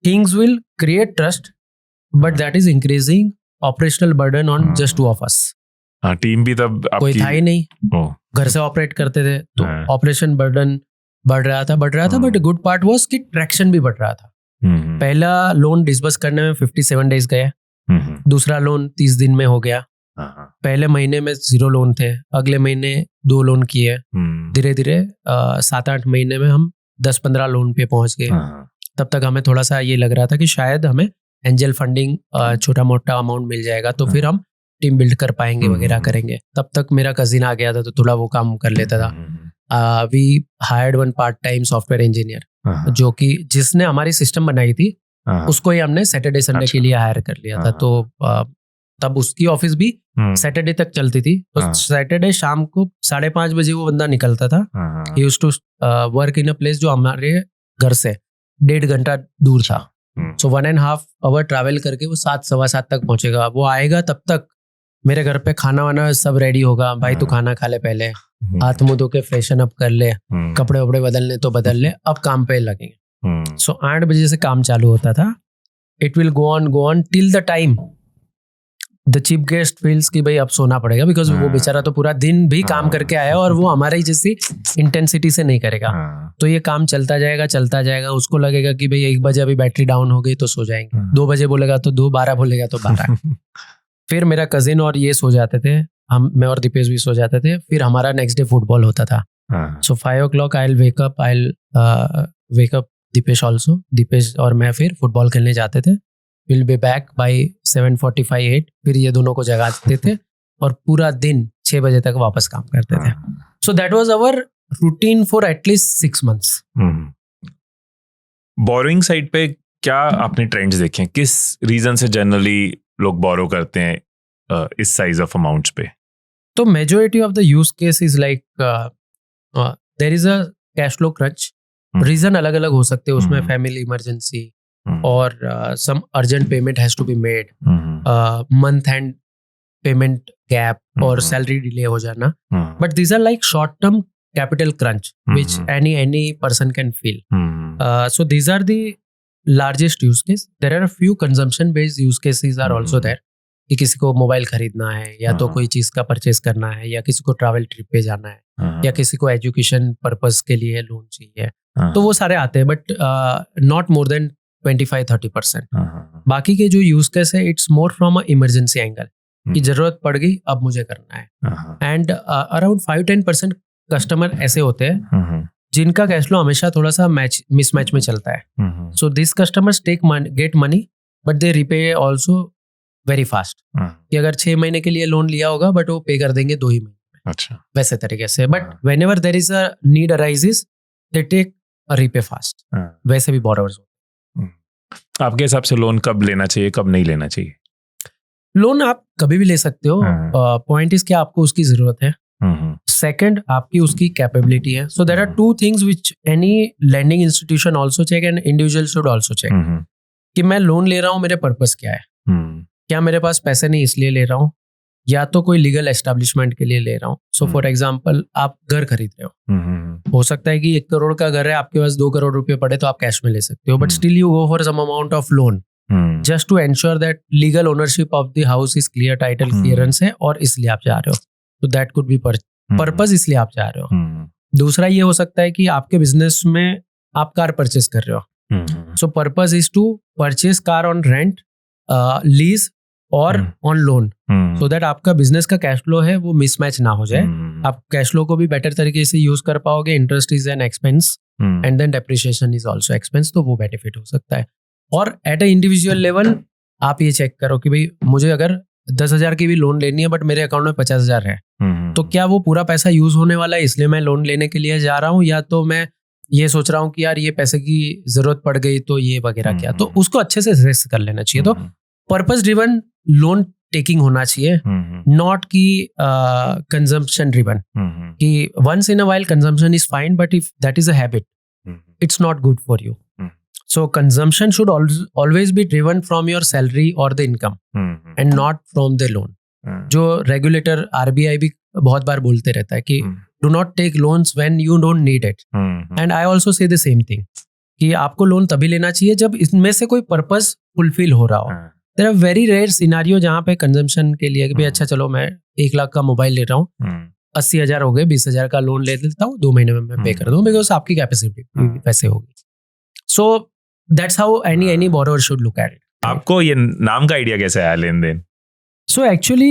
things will create trust, but that is increasing operational burden on just 2 of us. Team भी तब कोई था ही नहीं, घर से ऑपरेट करते थे, तो ऑपरेशन बर्डन बढ़ रहा था। बट गुड पार्ट वाज कि ट्रैक्शन भी बढ़ रहा था। पहला लोन डिस्बर्स करने में 57 डेज गए, दूसरा लोन 30 दिन में हो गया। पहले महीने में 0 लोन थे, अगले महीने 2 लोन किए, धीरे धीरे 7-8 महीने में हम 10-15 लोन पे पहुंच गए। तब तक हमें थोड़ा सा ये लग रहा था कि शायद हमें एंजल फंडिंग छोटा मोटा अमाउंट मिल जाएगा तो फिर हम टीम बिल्ड कर पाएंगे वगैरह करेंगे। तब तक मेरा कजिन आ गया था तो थोड़ा वो काम कर लेता था। We hired 1 part time software engineer, जो कि जिसने हमारी सिस्टम बनाई थी उसको ही हमने सैटरडे संडे के लिए हायर कर लिया था। तो तब उसकी ऑफिस भी सैटरडे तक चलती थी। तो सैटरडे शाम को 5:30 बजे वो बंदा निकलता था। He used to work in a place जो हमारे घर से 1.5 घंटा दूर था। सो 1.5 आवर ट्रैवल करके वो 7-7:15 तक पहुंचेगा। वो आएगा तब तक मेरे घर पे खाना वाना सब रेडी होगा। भाई तू खाना खा ले, पहले हाथ मुंह धो के फ्रेशन अप कर ले, कपड़े वपड़े बदलने तो बदल ले, अब काम पे लगेंगे। सो 8 बजे से काम चालू होता था। It will go on till the time the chief guest feels कि भाई अब सोना पड़ेगा, बिकॉज वो बेचारा तो पूरा दिन भी काम करके आया और वो हमारे ही जैसी इंटेंसिटी से नहीं करेगा। तो ये काम चलता जाएगा। उसको लगेगा कि भाई 1 बजे अभी बैटरी डाउन हो गई तो सो जाएंगे, 2 बजे बोलेगा तो 2, 12 बोलेगा तो 12। फिर मेरा कजिन और ये सो जाते थे, मैं और दीपेश भी सो जाते थे। फिर हमारा नेक्स्ट डे फुटबॉल होता था। So 5 o'clock I wake up Dipesh also. Dipesh और मैं फिर फुटबॉल खेलने जाते थे। Will be back by 7:45-8। फिर ये दोनों को जगाते थे और पूरा दिन 6 बजे तक वापस काम करते थे। So that was our routine for at least 6 months। Borrowing side पे क्या आपने ट्रेंड्स देखे? किस रीजन से जनरली लोग बोरो करते हैं इस साइज ऑफ अमाउंट्स पे? तो majority of the use case is like there is a cash flow crunch. Reason अलग अलग हो सकते हैं उसमें, फैमिली इमरजेंसी और some urgent payment has to be made, month end payment gap और सैलरी डिले हो जाना। But these are like short term capital crunch which any person can feel. So these are the largest use case. There are a few consumption based use cases are also there. कि किसी को mobile खरीदना है, या तो कोई चीज का परचेस करना है, या किसी को ट्रैवल ट्रिप पे जाना है, या किसी को एजुकेशन पर्पस के लिए लोन चाहिए, तो वो सारे आते हैं। But not more than 25-30%। बाकी के जो यूज केस है it's more from a emergency angle, कि जरूरत पड़ गई अब मुझे करना है। एंड अराउंड 5-10% कस्टमर ऐसे होते हैं जिनका कैश फ्लो हमेशा थोड़ा सा मिसमैच में चलता है। So this customers get money but they repay also very fast. कि अगर 6 महीने के लिए लोन लिया होगा बट वो पे कर देंगे 2 ही महीने में। अच्छा, वैसे तरीके से। But whenever there is a need arises they take a repay fast. वैसे भी बोरोवर्स होते हैं। आपके हिसाब से लोन कब लेना चाहिए, कब नहीं लेना चाहिए? लोन आप कभी भी ले सकते हो। पॉइंट इज क्या आपको उसकी जरूरत है। सेकंड आपकी उसकी कैपेबिलिटी है. So there are two things which any lending institution also check and individual should also check कि मैं लोन ले रहा हूँ, मेरे पर्पस क्या है. क्या मेरे पास पैसे नहीं इसलिए ले रहा हूँ, या तो कोई लीगल एस्टेब्लिशमेंट के लिए ले रहा हूँ. सो फॉर एग्जांपल आप घर खरीद रहे हो सकता है कि 1 करोड़ का घर है, आपके पास 2 करोड़ रुपए पड़े तो आप कैश में ले सकते हो, but still you go for some amount of loan just to ensure that legal ownership of the house is clear, title clearance है, और इसलिए आप जा रहे हो. तो दैट कुड बी पर्पस, इसलिए आप जा रहे हो. दूसरा ये हो सकता है कि आपके बिजनेस में आप कार परचेस कर रहे हो. So purpose is to purchase car on rent, lease और ऑन लोन, सो दैट आपका बिजनेस का कैश फ्लो है वो मिसमैच ना हो जाए. आप कैश फ्लो को भी बेटर तरीके से यूज कर पाओगे. Interest is an expense and then depreciation is also expense, तो वो बेनिफिट हो सकता है. और एट अ इंडिविजुअल लेवल आप ये चेक करो कि भाई मुझे अगर 10,000 की भी लोन लेनी है बट मेरे अकाउंट में 50,000 है, तो क्या वो पूरा पैसा यूज होने वाला है इसलिए मैं लोन लेने के लिए जा रहा हूँ, या तो मैं ये सोच रहा हूँ कि यार ये पैसे की जरूरत पड़ गई तो ये वगैरह क्या. तो उसको अच्छे से असेस कर लेना चाहिए. तो पर्पस ड्रिवन लोन टेकिंग होना चाहिए, नॉट कि कंजम्पशन ड्रिवन, कि once in a while consumption is fine, but if that is a habit it's not good for you. So consumption should always be driven from your salary or the income and not from the loan. जो regulator RBI भी बहुत बार बोलते रहता है कि do not take loans when you don't need it. And I also say the same thing कि आपको loan तभी लेना चाहिए जब इसमें से कोई पर्पस फुलफिल हो रहा हो. There are very rare scenario जहाँ पे कंजम्पशन के लिए कि भाई अच्छा चलो मैं 1 लाख का मोबाइल ले रहा हूँ, 80,000 हो गए, 20,000 का लोन ले लेता हूँ, 2 महीने में मैं पे कर दूँ, बिकॉज आपकी कैपेसिटी वैसे होगी. So that's how any borrower should look at it. आपको ये नाम का आइडिया कैसे आया Len Den? So actually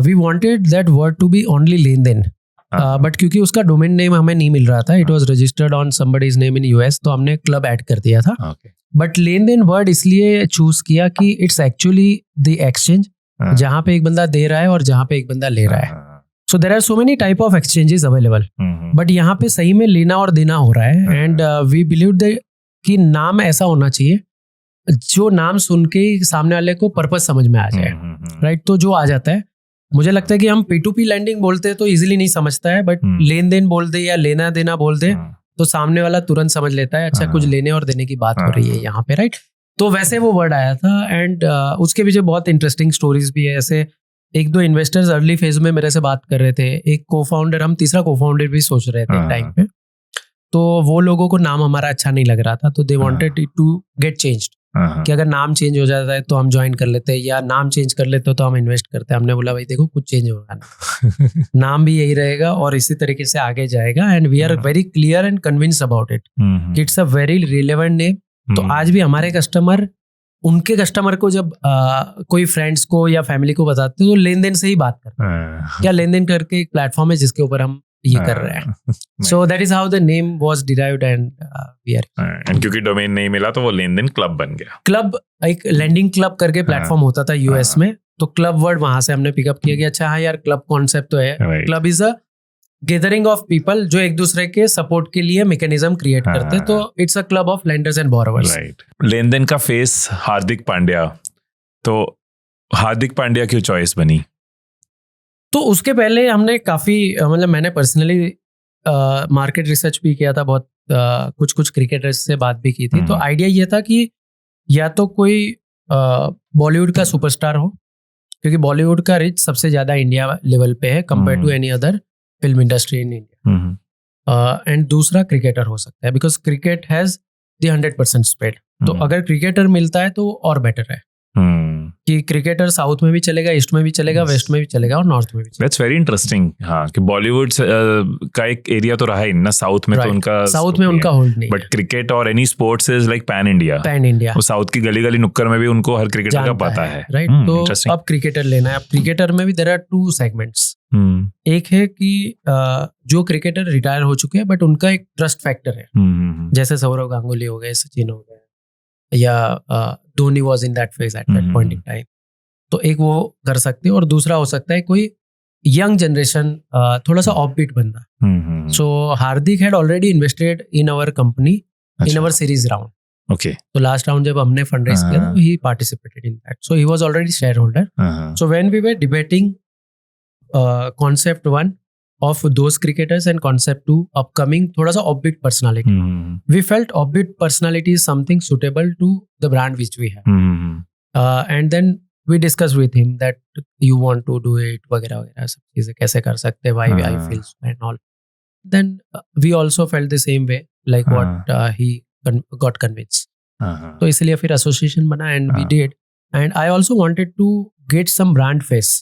we wanted that word to be only Len Den, but क्योंकि उसका डोमेन नेम हमें नहीं मिल रहा था, it was registered on somebody's name in US, तो हमने क्लब ऐड कर दिया था. बट लेन देन वर्ड इसलिए चूज किया कि इट्स एक्चुअली द एक्सचेंज जहाँ पे एक बंदा दे रहा है और जहाँ पे एक बंदा ले रहा है. So there are so many type of exchanges available, but यहाँ पे सही में लेना और देना हो रहा है. एंड वी बिलीव द कि नाम ऐसा होना चाहिए जो नाम सुन के सामने वाले को पर्पस समझ में आ जाए, राइट. तो जो आ जाता है, मुझे लगता है कि हम P2P लैंडिंग बोलते हैं तो इजीली नहीं समझता है, बट लेन देन बोल दे या लेना देना बोल दे तो सामने वाला तुरंत समझ लेता है, अच्छा कुछ लेने और देने की बात हो रही है यहाँ पे, राइट. तो वैसे वो वर्ड आया था. एंड उसके पीछे बहुत इंटरेस्टिंग स्टोरीज भी है. ऐसे 1-2 इन्वेस्टर्स अर्ली फेज में मेरे से बात कर रहे थे. एक को-फाउंडर, हम तीसरा को-फाउंडर भी सोच रहे थे टाइम पे, तो वो लोगों को नाम हमारा अच्छा नहीं लग रहा था, तो they wanted to get changed कि अगर नाम चेंज हो जाता है तो हम ज्वाइन कर लेते हैं, या नाम चेंज कर लेते हो तो हम इन्वेस्ट करते हैं. हमने बोला भाई देखो कुछ चेंज होगा ना, नाम भी यही रहेगा और इसी तरीके से आगे जाएगा. And we are very clear and convince about it, it's a very relevant name. तो आज भी हमारे कस्टमर उनके कस्टमर को जब कोई फ्रेंड्स को या फैमिली को बताते हैं तो लेन देन से ही बात करते हैं. क्या लेन देन करके एक प्लेटफॉर्म है जिसके ऊपर हम ये कर रहे हैं. So that is how the name was derived and we are. And क्योंकि डोमेन नहीं मिला तो वो लेन देन क्लब बन गया. क्लब एक लैंडिंग क्लब करके प्लेटफॉर्म होता था यूएस में, तो क्लब वर्ड वहां से हमने पिकअप किया कि अच्छा हाँ यार क्लब कॉन्सेप्ट तो है. Club is a gathering of people जो एक दूसरे के सपोर्ट के लिए मैकेनिज्म क्रिएट करते हैं, तो it's a club of lenders and borrowers. Len Den का फेस हार्दिक पांड्या, तो हार्दिक पांड्या क्यों चॉइस बनी? तो उसके पहले हमने काफ़ी मतलब मैंने पर्सनली मार्केट रिसर्च भी किया था बहुत, कुछ क्रिकेटर्स से बात भी की थी. तो आइडिया ये था कि या तो कोई बॉलीवुड का सुपरस्टार हो, क्योंकि बॉलीवुड का रिच सबसे ज़्यादा इंडिया लेवल पे है compare to any other film industry in India. And दूसरा क्रिकेटर हो सकता है, because cricket has the 100% spread. तो अगर क्रिकेटर मिलता है तो और बेटर है कि क्रिकेटर साउथ में भी चलेगा, ईस्ट में भी चलेगा, वेस्ट में भी चलेगा और नॉर्थ में भी चलेगा. That's very interesting. हाँ, कि बॉलीवुड का एक एरिया तो रहा ही ना साउथ में, तो उनका साउथ में उनका होल्ड नहीं. बट क्रिकेट और any sports is like pan India. वो साउथ की गली गली नुक्कड़ में भी उनको हर क्रिकेटर का पता है, राइट. तो अब क्रिकेटर लेना है. अब क्रिकेटर में भी देयर आर 2 सेगमेंट्स. एक है कि जो क्रिकेटर रिटायर हो चुके हैं बट उनका एक ट्रस्ट फैक्टर है, जैसे सौरव गांगुली हो गए, सचिन हो गए, या Dhoni was in that phase at that point in time. तो एक वो कर सकते हैं, और दूसरा हो सकता है कोई यंग जनरेशन, थोड़ा सा ऑफबीट बंदा. So Hardik had already invested in our company in our series round. Okay. तो लास्ट राउंड जब हमने फंड रेज किया तो he participated in that, so he was already shareholder. So when we were debating concept 1, of those cricketers and concept to upcoming थोड़ा सा offbeat personality. We felt offbeat personality is something suitable to the brand which we have. And then we discussed with him that you want to do it वगैरह वगैरह सब चीजें कैसे कर सकते हैं, why I feel so and all. Then we also felt the same way like what he got convinced. तो इसलिए फिर association बना and we did. And I also wanted to get some brand face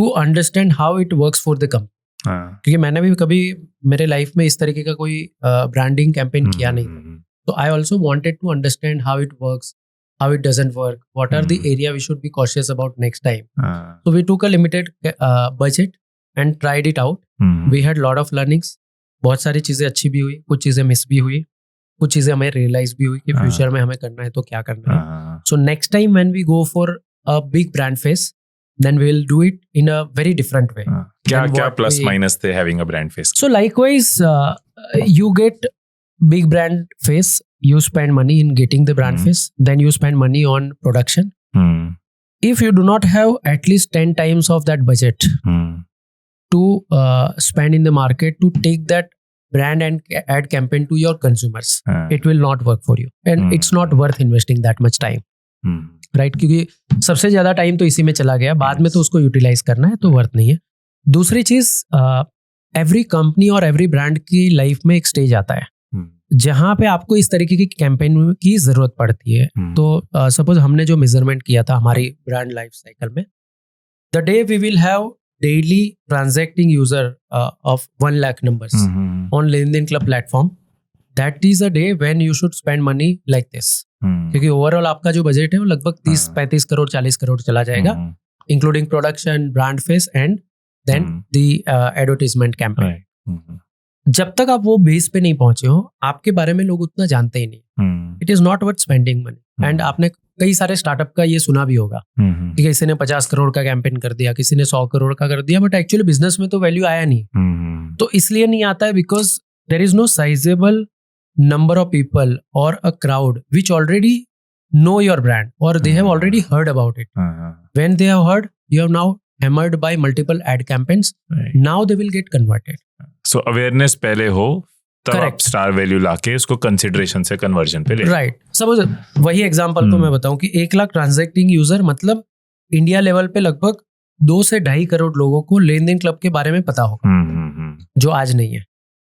to understand how it works for the company. क्योंकि मैंने भी कभी मेरे life में इस तरीके का कोई ब्रांडिंग कैंपेन किया नहीं था, तो I also wanted to understand how it works, how it doesn't work, what are the area we should be cautious about next time. So we took a limited budget and tried it out. We had lot of learnings. बहुत सारी चीजें अच्छी भी हुई, कुछ चीजें miss भी हुई, कुछ चीजें हमें रियलाइज भी हुई कि फ्यूचर में हमें करना है तो क्या करना है. So next time when we go for a big brand face, then we'll do it in a very different way. क्या plus minus थे having a brand face? So likewise, you get big brand face, you spend money in getting the brand face, then you spend money on production. If you do not have at least 10 times of that budget to spend in the market to take that brand and ad campaign to your consumers, it will not work for you, and it's not worth investing that much time. Right, क्योंकि सबसे ज्यादा time तो इसी में चला गया, बाद में तो उसको यूटिलाइज करना है, तो वर्थ नहीं है. दूसरी चीज, एवरी कंपनी और एवरी ब्रांड की लाइफ में एक स्टेज आता है जहां पे आपको इस तरीके की कैंपेन की जरूरत पड़ती है. तो सपोज हमने जो मेजरमेंट किया था हमारी ब्रांड लाइफ साइकिल में, the day we will have daily transacting user of 1 lakh numbers on LenDen club platform, that is a day when you should spend money like this. क्योंकि ओवरऑल आपका जो बजट है वो लगभग 30-35 करोड़ 40 करोड़ चला जाएगा, including production, brand face and then the advertisement campaign. जब तक आप वो बेस पे नहीं पहुंचे हो, आपके बारे में लोग उतना जानते ही नहीं. It is not worth spending money. And आपने कई सारे स्टार्टअप का ये सुना भी होगा कि किसी ने 50 करोड़ का कैंपेन कर दिया, किसी ने 100 करोड़ का कर दिया, बट एक्चुअली बिजनेस में तो वैल्यू आया नहीं. तो इसलिए नहीं आता है because there is no sizable number of people or a crowd which already know your brand or they have already heard about it. When they have heard, you have now hammered by multiple ad campaigns. Now they will get converted. So awareness पहले हो तब आप star value लाके उसको consideration से conversion पे ले. Right. Suppose वही एग्जांपल तो मैं बताऊं कि 1 लाख ट्रांजैक्टिंग यूजर मतलब इंडिया लेवल पे लगभग 2 से 2.5 करोड़ लोगों को लेन देन क्लब के बारे में पता होगा, जो आज नहीं है.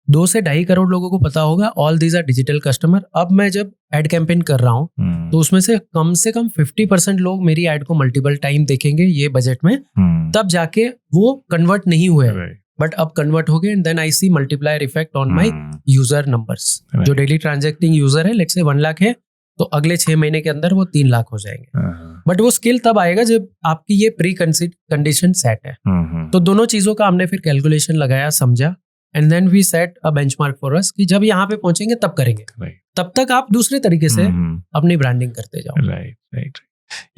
2 से 2.5 करोड़ लोगों को पता होगा. All these are digital customer. अब मैं जब एड कैंपेन कर रहा हूँ तो उसमें से कम 50% लोग मेरी एड को मल्टीपल टाइम देखेंगे ये बजट में, तब जाके वो कन्वर्ट नहीं हुए, बट अब कन्वर्ट हो गए. And then I see multiplier effect on my user numbers. जो डेली ट्रांजैक्टिंग यूजर है, लेट्स से 1 लाख है, तो अगले 6 महीने के अंदर वो 3 लाख हो जाएंगे. बट वो स्किल तब आएगा जब आपकी ये प्री कंडीशन सेट है. तो दोनों चीजों का हमने फिर कैलकुलेशन लगाया, समझा, and then we set a benchmark for us कि जब यहाँ पे पहुंचेंगे तब करेंगे. तब तक आप दूसरे तरीके से अपनी ब्रांडिंग करते जाओ. राइट.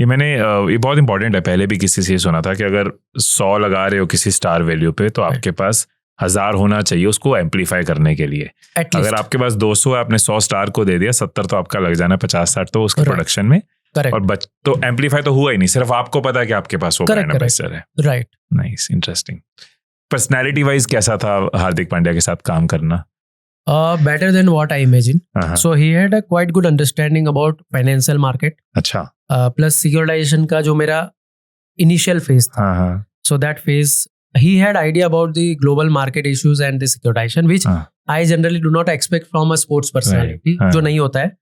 ये बहुत इंपॉर्टेंट है. पहले भी किसी से सुना था कि अगर 100 लगा रहे हो किसी स्टार वैल्यू पे, तो आपके पास 1000 होना चाहिए उसको एम्पलीफाई करने के लिए. अगर आपके पास 200 है, आपने 100 स्टार को दे दिया, 70 तो आपका लग जाना, 50-60 तो उसके प्रोडक्शन में. और तो एम्पलीफाई तो हुआ ही नहीं, सिर्फ आपको पता है कि आपके पास वो ब्रांड एम्बेसडर है. Right. Nice, interesting. Personality wise कैसा था हार्दिक पांड्या के साथ काम करना? Better than what I imagined. So he had a quite good understanding about financial market. अच्छा. Plus securitization का जो मेरा initial phase था. So that phase he had idea about the global market issues and the securitization, which I generally do not expect from a sports personality. जो नहीं होता है.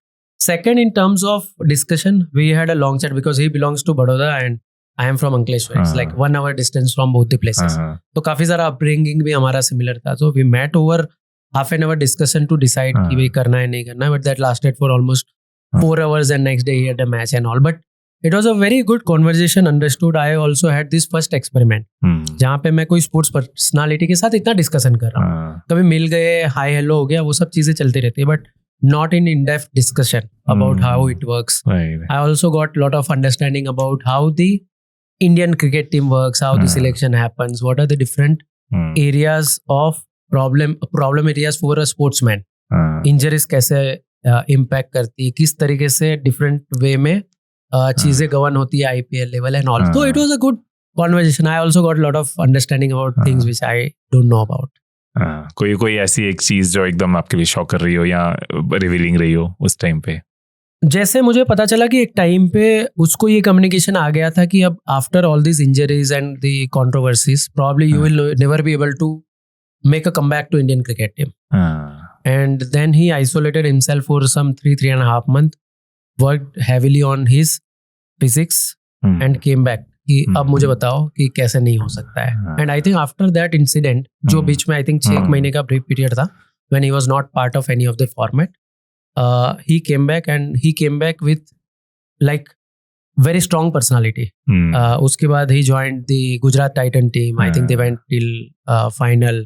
Second, in terms of discussion, we had a long chat because he belongs to Baroda and I am from Ankleshwar. It's like 1 hour distance from both the places. तो काफी सारा upbringing भी हमारा similar था. So we met over half an hour discussion to decide कि भाई करना है नहीं करना है. But that lasted for almost 4 hours and next day he had a match and all. But it was a very good conversation. Understood. I also had this first experiment जहाँ पे मैं कोई स्पोर्ट्स पर्सनालिटी के साथ इतना discussion कर रहा हूँ. कभी मिल गए, हाई हेलो हो गया, वो सब चीजें चलती रहती है, but not in depth discussion about how it works. I also got lot of understanding about how the Indian cricket team works, how the selection happens, what are the different areas of problem areas for a sportsman. Injuries कैसे impact करती है, किस तरीके से different way में चीजें govern होती है IPL लेवल एंड ऑल. तो it was a good conversation. I also got a lot of understanding about things which I don't know about. कोई ऐसी एक चीज जो एकदम आपके लिए शॉक कर रही हो या रिवीलिंग रही हो उस टाइम पे? जैसे मुझे पता चला कि एक टाइम पे उसको ये कम्युनिकेशन आ गया था कि अब after all this injuries and the controversies probably you will never be able to make a comeback to Indian cricket team. And then he isolated himself for some 3.5 months, worked heavily on his physics and came back कि अब मुझे बताओ कि कैसे नहीं हो सकता है. And I think after that incident, जो बीच में I think 6 महीने का brief period था, when he was not part of any of the format, he came back and he came back with like very strong personality. उसके बाद he joined the Gujarat Titan team. I think they went till final.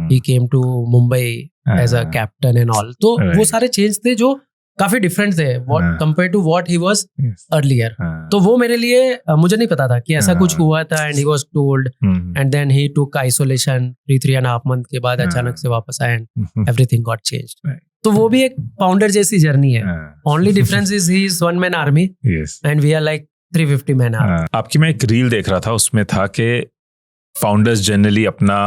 He came to Mumbai as a captain and all. तो वो सारे change थे जो काफी different थे compare to what he was earlier. तो वो मेरे लिए मुझे नहीं पता था कि ऐसा कुछ हुआ था. And he was told and then he took isolation 3.5 month के बाद अचानक से वापस आया एंड एवरीथिंग गॉट चेंज्ड. तो वो भी एक फाउंडर जैसी जर्नी है. Only difference is he is one man army and we are like 350 man army. आपकी मैं एक रील देख रहा था, उसमें था कि फाउंडर्स जनरली अपना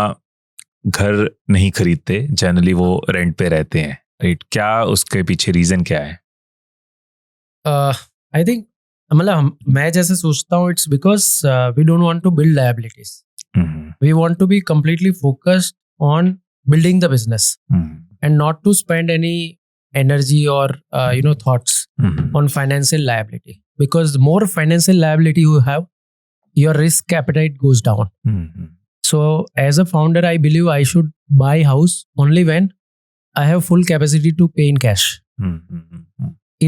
घर नहीं खरीदते, जनरली वो रेंट पे रहते हैं, राइट? क्या उसके पीछे रीजन क्या है? आई थिंक मतलब मैं जैसे सोचता हूँ it's because we don't want to build liabilities. We want to be completely focused on building the business and not to spend any energy or thoughts on financial liability, because the more financial liability you have, your risk appetite goes down. So as a founder, I believe I should buy house only when I have full capacity to pay in cash.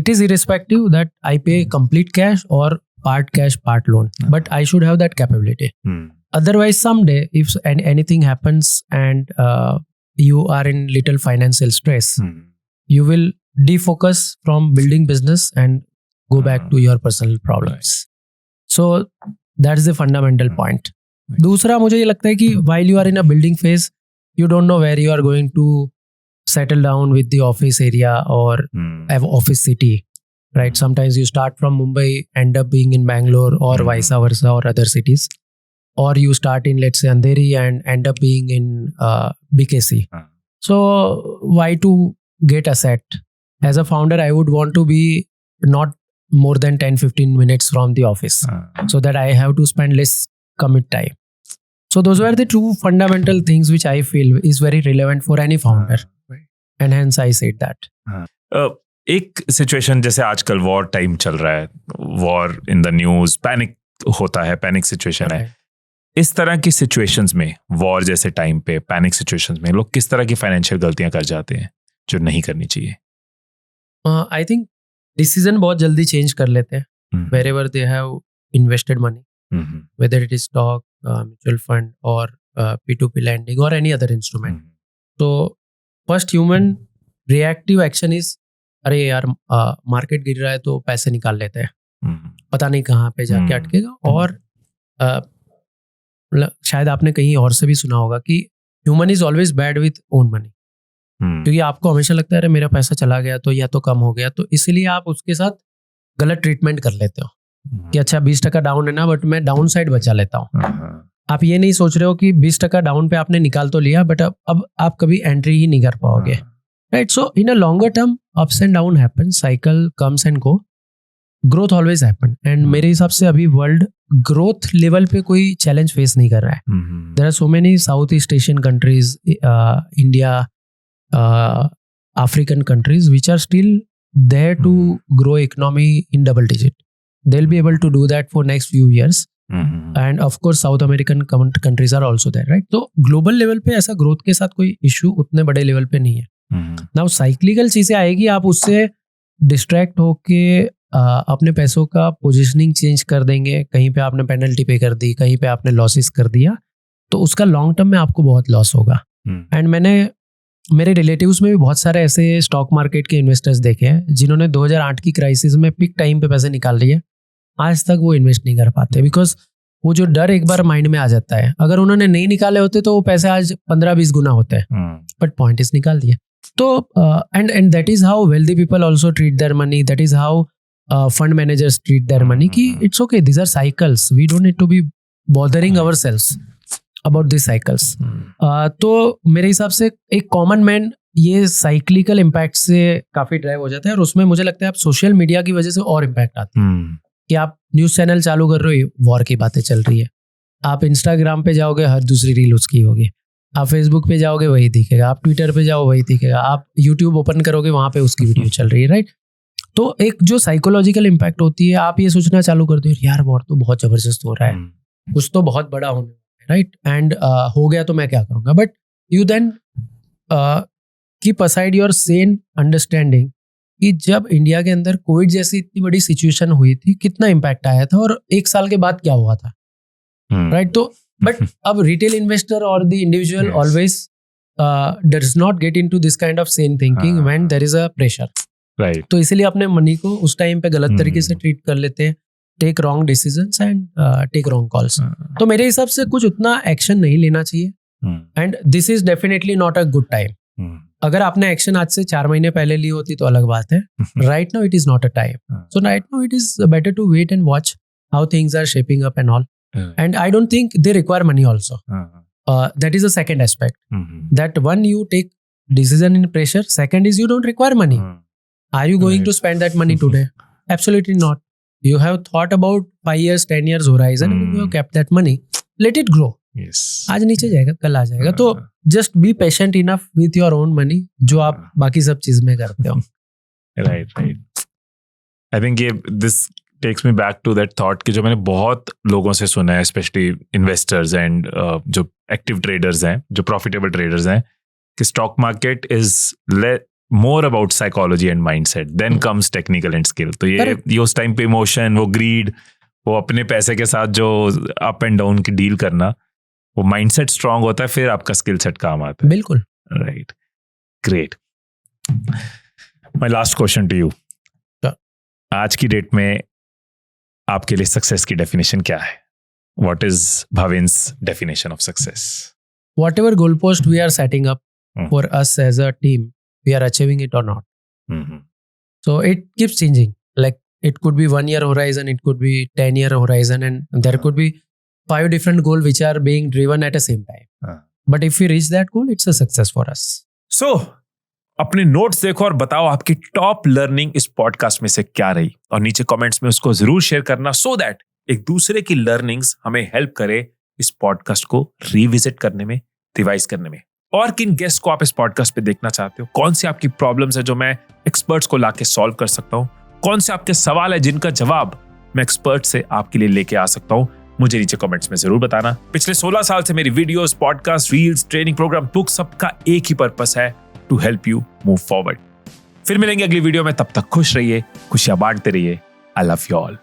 It is irrespective that I pay complete cash or part cash, part loan, but I should have that capability. Otherwise, someday if anything happens and you are in little financial stress, you will defocus from building business and go back to your personal problems. So that's the fundamental point. दूसरा मुझे ये लगता है कि while you are in a building phase, you don't know where you are going to settle down with the office area or have office city, right? Sometimes you start from Mumbai, end up being in Bangalore or vice versa or other cities. Or you start in, let's say, Andheri and end up being in BKC. So why to get a set? As a founder, I would want to be not more than 10-15 minutes from the office so that I have to spend less commute time. So those were the two fundamental things which I feel is very relevant for any founder. And hence I said that. एक situation जैसे आजकल war time चल रहा है, war in the news, panic होता है, panic situation है. इस तरह की सिचुएशंस में, वॉर जैसे टाइम पे, पैनिक सिचुएशंस में लोग किस तरह की फाइनेंशियल गलतियां कर जाते हैं जो नहीं करनी चाहिए? आई थिंक डिसीजन बहुत जल्दी चेंज कर लेते हैं wherever they have invested money, whether it is stock, mutual fund or P2P lending or any other instrument. So first human reactive action is अरे यार मार्केट गिर रहा है तो पैसे निकाल लेते हैं, पता नहीं कहाँ पे जाके अटकेगा. और शायद आपने कहीं और से भी सुना होगा कि human is always bad with own money, क्योंकि आपको हमेशा लगता है अरे मेरा पैसा चला गया तो या तो कम हो गया, तो इसलिए आप उसके साथ गलत ट्रीटमेंट कर लेते हो कि अच्छा 20% डाउन है ना, बट मैं डाउन साइड बचा लेता हूँ. आप ये नहीं सोच रहे हो कि 20% डाउन पे आपने निकाल तो लिया, बट अब आप कभी एंट्री ही नहीं कर पाओगे, right? So in a longer term ups and down happen, cycle comes and go, growth always happen. And मेरे हिसाब से अभी वर्ल्ड ग्रोथ लेवल पे कोई चैलेंज फेस नहीं कर रहा है. There are so many South East Asian countries, India, African countries which are still there to grow economy in double digit. They'll be able to do that for next few years. And of course South American countries are also there, right? तो global level पे ऐसा growth के साथ कोई issue उतने बड़े level पे नहीं है. नाउ साइक्लिकल चीजें आएगी, आप उससे डिस्ट्रैक्ट होके अपने पैसों का पोजीशनिंग चेंज कर देंगे, कहीं पे आपने पेनल्टी पे कर दी, कहीं पे आपने लॉसेस कर दिया, तो उसका लॉन्ग टर्म में आपको बहुत लॉस होगा. एंड मैंने मेरे रिलेटिव्स में भी बहुत सारे ऐसे स्टॉक मार्केट के इन्वेस्टर्स देखे हैं जिन्होंने 2008 की क्राइसिस में पिक टाइम पे पैसे निकाल लिए, आज तक वो इन्वेस्ट नहीं कर पाते, बिकॉज वो जो डर एक बार माइंड में आ जाता है. अगर उन्होंने नहीं निकाले होते तो वो पैसे आज 15-20 गुना होते हैं, बट पॉइंट इज निकाल दिए. तो and that is how wealthy people also treat their money, that is how fund managers treat their money ki it's okay, these are cycles, we don't need to be bothering ourselves about these cycles. तो मेरे हिसाब से एक common man ये cyclical impact से काफी drive हो जाता है, और उसमें मुझे लगता है आप सोशल मीडिया की वजह से और इम्पैक्ट आती है कि आप न्यूज चैनल चालू कर रहे हो, वॉर की बातें चल रही है, आप इंस्टाग्राम पे जाओगे हर दूसरी रील उसकी होगी, आप फेसबुक पे जाओगे वही दिखेगा, आप ट्विटर पे जाओ वही दिखेगा, आप यूट्यूब ओपन करोगे वहां पे उसकी वीडियो चल रही है, राइट? तो एक जो साइकोलॉजिकल इम्पैक्ट होती है, आप ये सोचना चालू करते हो यार वॉर तो बहुत जबरदस्त हो रहा है, कुछ तो बहुत बड़ा होने वाला है, राइट? एंड हो गया तो मैं क्या करूंगा, but you then keep aside your sane understanding कि जब इंडिया के अंदर कोविड जैसी इतनी बड़ी सिचुएशन हुई थी, कितना इम्पैक्ट आया था और एक साल के बाद क्या हुआ था, राइट? तो बट अब रिटेल इन्वेस्टर और the individual always does not get into this kind of sane thinking when there is a pressure, right? तो इसीलिए अपने मनी को उस टाइम पे गलत तरीके से ट्रीट कर लेते हैं, take wrong decisions and take wrong calls. तो मेरे हिसाब से कुछ उतना एक्शन नहीं लेना चाहिए, and this is definitely not a good time. अगर आपने एक्शन आज से 4 महीने पहले ली होती तो अलग बात है, right now it is not a time, so right now it is better to wait and watch how things are shaping up and all, and I don't think they require money also, that is the second aspect, that one you take decision in pressure, second is you don't require money. Are you going to spend that money today? Absolutely not. You have thought about 5 years 10 years horizon and you have kept that money, let it grow. Yes. आज नीचे जाएगा कल आ जाएगा, तो just be patient enough with your own money जो आप बाकी सब चीज में करते हो। Right. I think this takes me back to that thought कि जो मैंने बहुत लोगों से सुना है, especially investors and जो active traders हैं, जो profitable traders हैं, कि stock market is more about psychology and mindset, then comes technical and skill. तो ये उस टाइम पे इमोशन, वो ग्रीड, वो अपने पैसे के साथ जो अप एंड डाउन की डील करना, वो माइंडसेट स्ट्रांग होता है, फिर आपका स्किल सेट काम आता है। बिल्कुल, right, great. My last question to you, आज की डेट में आपके लिए सक्सेस की डेफिनेशन क्या है? What is Bhavin's definition of success? whatever goalpost we are setting up for us as a team, we are achieving it or not. So it keeps changing. Like it could be 1 year horizon, it could be 10-year horizon, and there could be 5 different goals which are being driven at the same time. But if we reach that goal, it's a success for us. So अपने notes देखो और बताओ आपकी top learning इस podcast में से क्या रही, और नीचे कमेंट्स में उसको जरूर शेयर करना, सो दैट एक दूसरे की लर्निंग्स हमें हेल्प करे इस पॉडकास्ट को रिविजिट करने में, रिवाइज करने में। और किन गेस्ट को आप इस पॉडकास्ट पे देखना चाहते हो? कौन सी आपकी प्रॉब्लम्स है जो मैं एक्सपर्ट्स को लाके सॉल्व कर सकता हूँ? कौन से आपके सवाल है जिनका जवाब मैं एक्सपर्ट से आपके लिए लेके आ सकता हूँ? मुझे नीचे कमेंट्स में जरूर बताना। पिछले 16 साल से मेरी videos, podcast, reels, training program, book, सबका एक ही पर्पस है, to help you move forward. फिर मिलेंगे अगली वीडियो में, तब तक खुश रहिए, खुशियां बांटते रहिए। I love you all.